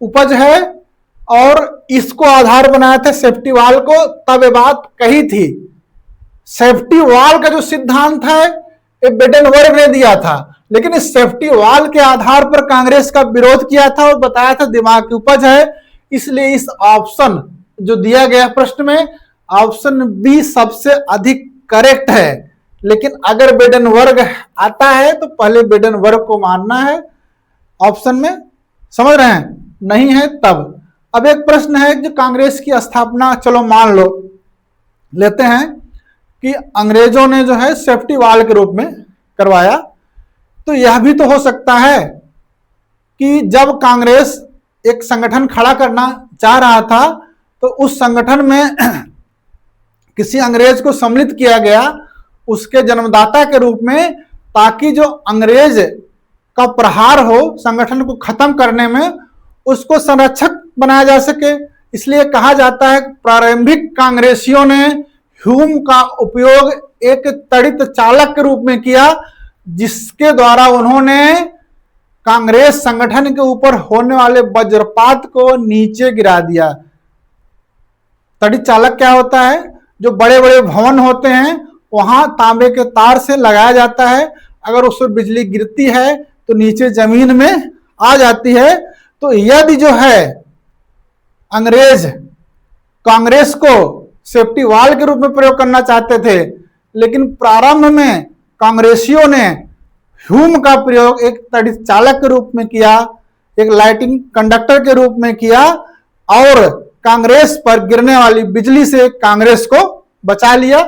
Speaker 1: उपज है और इसको आधार बनाया था सेफ्टी वाल को। तब ये बात कही थी। सेफ्टी वाल का जो सिद्धांत है ये बेडनबर्ग ने दिया था, लेकिन इस सेफ्टी वाल के आधार पर कांग्रेस का विरोध किया था और बताया था दिमाग की उपज है। इसलिए इस ऑप्शन जो दिया गया प्रश्न में, ऑप्शन बी सबसे अधिक करेक्ट है। लेकिन अगर बेडनबर्ग आता है तो पहले बेडनबर्ग को मानना है ऑप्शन में। समझ रहे हैं? नहीं है तब। अब एक प्रश्न है कि कांग्रेस की स्थापना चलो मान लो लेते हैं कि अंग्रेजों ने जो है सेफ्टी वाल के रूप में करवाया, तो यह भी तो हो सकता है कि जब कांग्रेस एक संगठन खड़ा करना चाह रहा था तो उस संगठन में किसी अंग्रेज को सम्मिलित किया गया उसके जन्मदाता के रूप में, ताकि जो अंग्रेज का प्रहार हो संगठन को खत्म करने में, उसको संरक्षक बनाया जा सके। इसलिए कहा जाता है प्रारंभिक कांग्रेसियों ने ह्यूम का उपयोग एक तड़ित चालक के रूप में किया, जिसके द्वारा उन्होंने कांग्रेस संगठन के ऊपर होने वाले वज्रपात को नीचे गिरा दिया। तड़ित चालक क्या होता है? जो बड़े बड़े भवन होते हैं वहां तांबे के तार से लगाया जाता है, अगर उस पर बिजली गिरती है तो नीचे जमीन में आ जाती है। तो यदि जो है अंग्रेज कांग्रेस को सेफ्टी वाल के रूप में प्रयोग करना चाहते थे, लेकिन प्रारंभ में कांग्रेसियों ने ह्यूम का प्रयोग एक तड़ित चालक के रूप में किया, एक लाइटिंग कंडक्टर के रूप में किया, और कांग्रेस पर गिरने वाली बिजली से कांग्रेस को बचा लिया।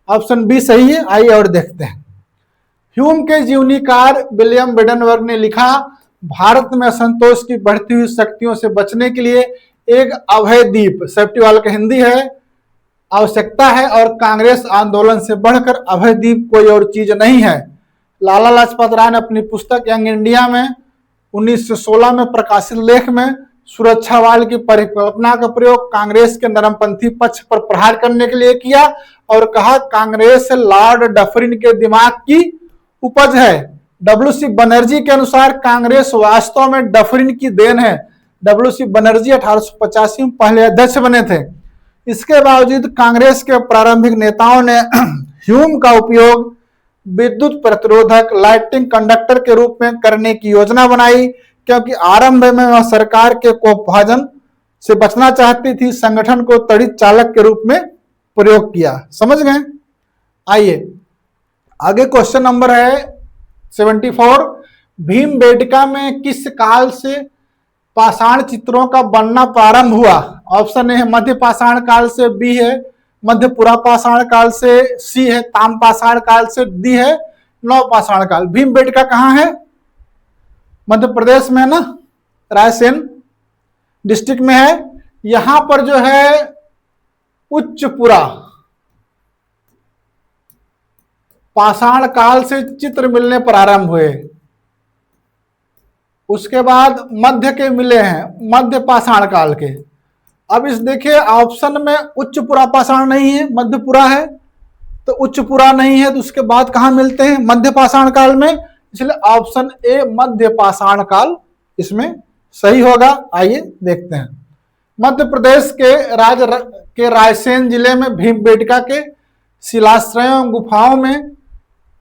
Speaker 1: ऑप्शन बी सही है। आइए और देखते हैं। ह्यूम के जीवनीकार विलियम बेडनवर्ग ने लिखा, भारत में असंतोष की बढ़ती हुई शक्तियों से बचने के लिए एक अभय दीप, सेफ्टी वाल का हिंदी है, आवश्यकता है, और कांग्रेस आंदोलन से बढ़कर अभय दीप कोई और चीज नहीं है। लाला लाजपत राय ने अपनी पुस्तक यंग इंडिया में 1916 में प्रकाशित लेख में सुरक्षा वाल की परिकल्पना का प्रयोग कांग्रेस के नरमपंथी पक्ष पर प्रहार करने के लिए किया और कहा, कांग्रेस लॉर्ड डफरिन के दिमाग की उपज है। डब्ल्यू.सी. बनर्जी के अनुसार कांग्रेस वास्तव में डफरिन की देन है। डब्ल्यू.सी. बनर्जी 1885 में पहले अध्यक्ष बने थे। इसके बावजूद कांग्रेस के प्रारंभिक नेताओं ने ह्यूम का उपयोग विद्युत प्रतिरोधक लाइटिंग कंडक्टर के रूप में करने की योजना बनाई, क्योंकि आरंभ में वह सरकार के कोपभाजन से बचना चाहती थी। संगठन को तड़ित चालक के रूप में प्रयोग किया। समझ गए? आइए आगे क्वेश्चन नंबर है 74। भीमबेटका में किस काल से पाषाण चित्रों का बनना प्रारंभ हुआ? ऑप्शन ए है मध्य पाषाण काल से, बी है मध्य पुरा पाषाण काल से, सी है ताम पाषाण काल से, डी है नव पाषाण काल। भीमबेटका कहाँ है? मध्य प्रदेश में ना, रायसेन डिस्ट्रिक्ट में है। यहां पर जो है उच्चपुरा पाषाण काल से चित्र मिलने प्रारंभ हुए, उसके बाद मध्य के मिले हैं, मध्य पाषाण काल के। अब इस देखिए ऑप्शन में उच्चपुरा पाषाण नहीं है, मध्यपुरा है, तो उच्चपुरा नहीं है, तो उसके बाद कहां मिलते हैं? मध्य पाषाण काल में। इसलिए ऑप्शन ए मध्य पाषाण काल इसमें सही होगा। आइए देखते हैं। मध्य प्रदेश के रायसेन जिले में भीमबेटका के शिलाश्रयों गुफाओं में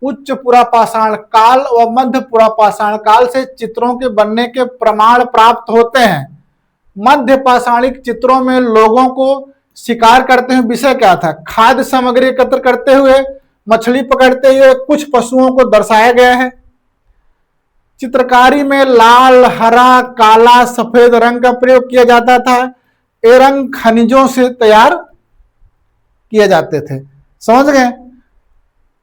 Speaker 1: उच्च पुरा पाषाण काल व मध्य पुरा पाषाण काल से चित्रों के बनने के प्रमाण प्राप्त होते हैं। मध्य पाषाणिक चित्रों में लोगों को शिकार करते हुए विषय क्या था? खाद्य सामग्री एकत्र करते हुए, मछली पकड़ते हुए कुछ पशुओं को दर्शाया गया है। चित्रकारी में लाल, हरा, काला, सफेद रंग का प्रयोग किया जाता था। ये रंग खनिजों से तैयार किए जाते थे। समझ गए?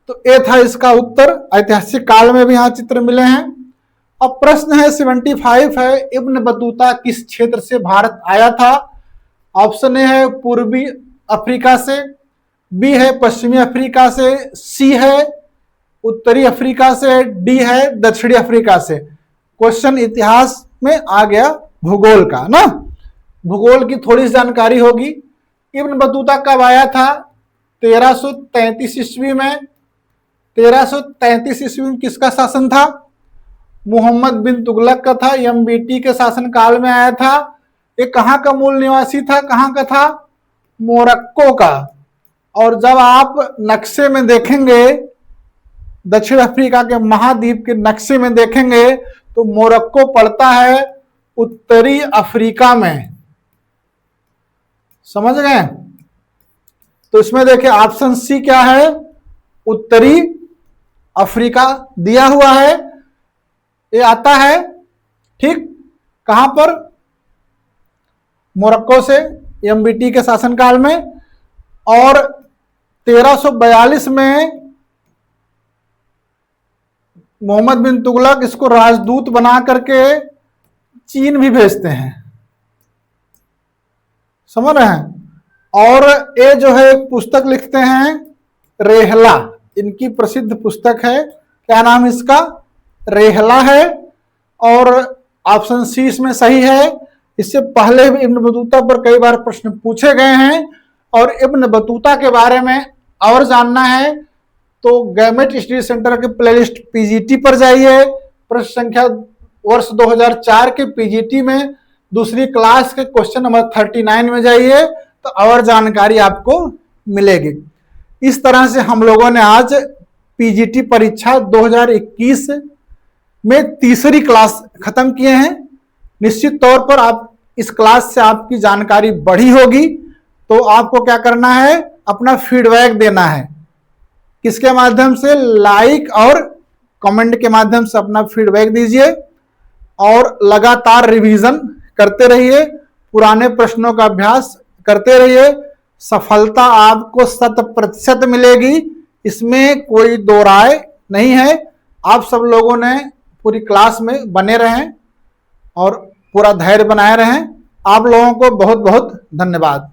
Speaker 1: तो ये था इसका उत्तर। ऐतिहासिक काल में भी यहाँ चित्र मिले हैं। अब प्रश्न है 75 है, इब्न बतूता किस क्षेत्र से भारत आया था? ऑप्शन ए है पूर्वी अफ्रीका से, बी है पश्चिमी अफ्रीका से, सी है उत्तरी अफ्रीका से, डी है दक्षिणी अफ्रीका से। क्वेश्चन इतिहास में आ गया भूगोल का ना, भूगोल की थोड़ी जानकारी होगी। इब्न बतूता कब आया था? 1333 ईस्वी में। 1333 ईस्वी में किसका शासन था? मोहम्मद बिन तुगलक का था। एमबीटी के शासन काल में आया था। ये कहाँ का मूल निवासी था? कहाँ का था? मोरक्को का। और जब आप नक्शे में देखेंगे, दक्षिण अफ्रीका के महाद्वीप के नक्शे में देखेंगे तो मोरक्को पड़ता है उत्तरी अफ्रीका में। समझ गए? तो इसमें देखिए ऑप्शन सी क्या है? उत्तरी अफ्रीका दिया हुआ है, ये आता है। ठीक, कहां पर? मोरक्को से, एमबीटी के शासनकाल में। और 1342 में मोहम्मद बिन तुगलक इसको राजदूत बना करके चीन भी भेजते हैं। समझ रहे हैं? और ये जो है एक पुस्तक लिखते हैं रेहला, इनकी प्रसिद्ध पुस्तक है। क्या नाम इसका? रेहला है। और ऑप्शन सी इसमें सही है। इससे पहले भी इब्न बतूता पर कई बार प्रश्न पूछे गए हैं, और इब्न बतूता के बारे में और जानना है तो गवर्नमेंट स्टडी सेंटर के प्लेलिस्ट पीजीटी पर जाइए। प्रश्न संख्या वर्ष 2004 के पीजीटी में दूसरी क्लास के क्वेश्चन नंबर 39 में जाइए तो और जानकारी आपको मिलेगी। इस तरह से हम लोगों ने आज पीजीटी परीक्षा 2021 में तीसरी क्लास खत्म किए हैं। निश्चित तौर पर आप इस क्लास से आपकी जानकारी बढ़ी होगी, तो आपको क्या करना है, अपना फीडबैक देना है। किसके माध्यम से? लाइक और कमेंट के माध्यम से अपना फीडबैक दीजिए और लगातार रिवीजन करते रहिए, पुराने प्रश्नों का अभ्यास करते रहिए। सफलता आपको 100% मिलेगी, इसमें कोई दो राय नहीं है। आप सब लोगों ने पूरी क्लास में बने रहें और पूरा धैर्य बनाए रहें। आप लोगों को बहुत बहुत धन्यवाद।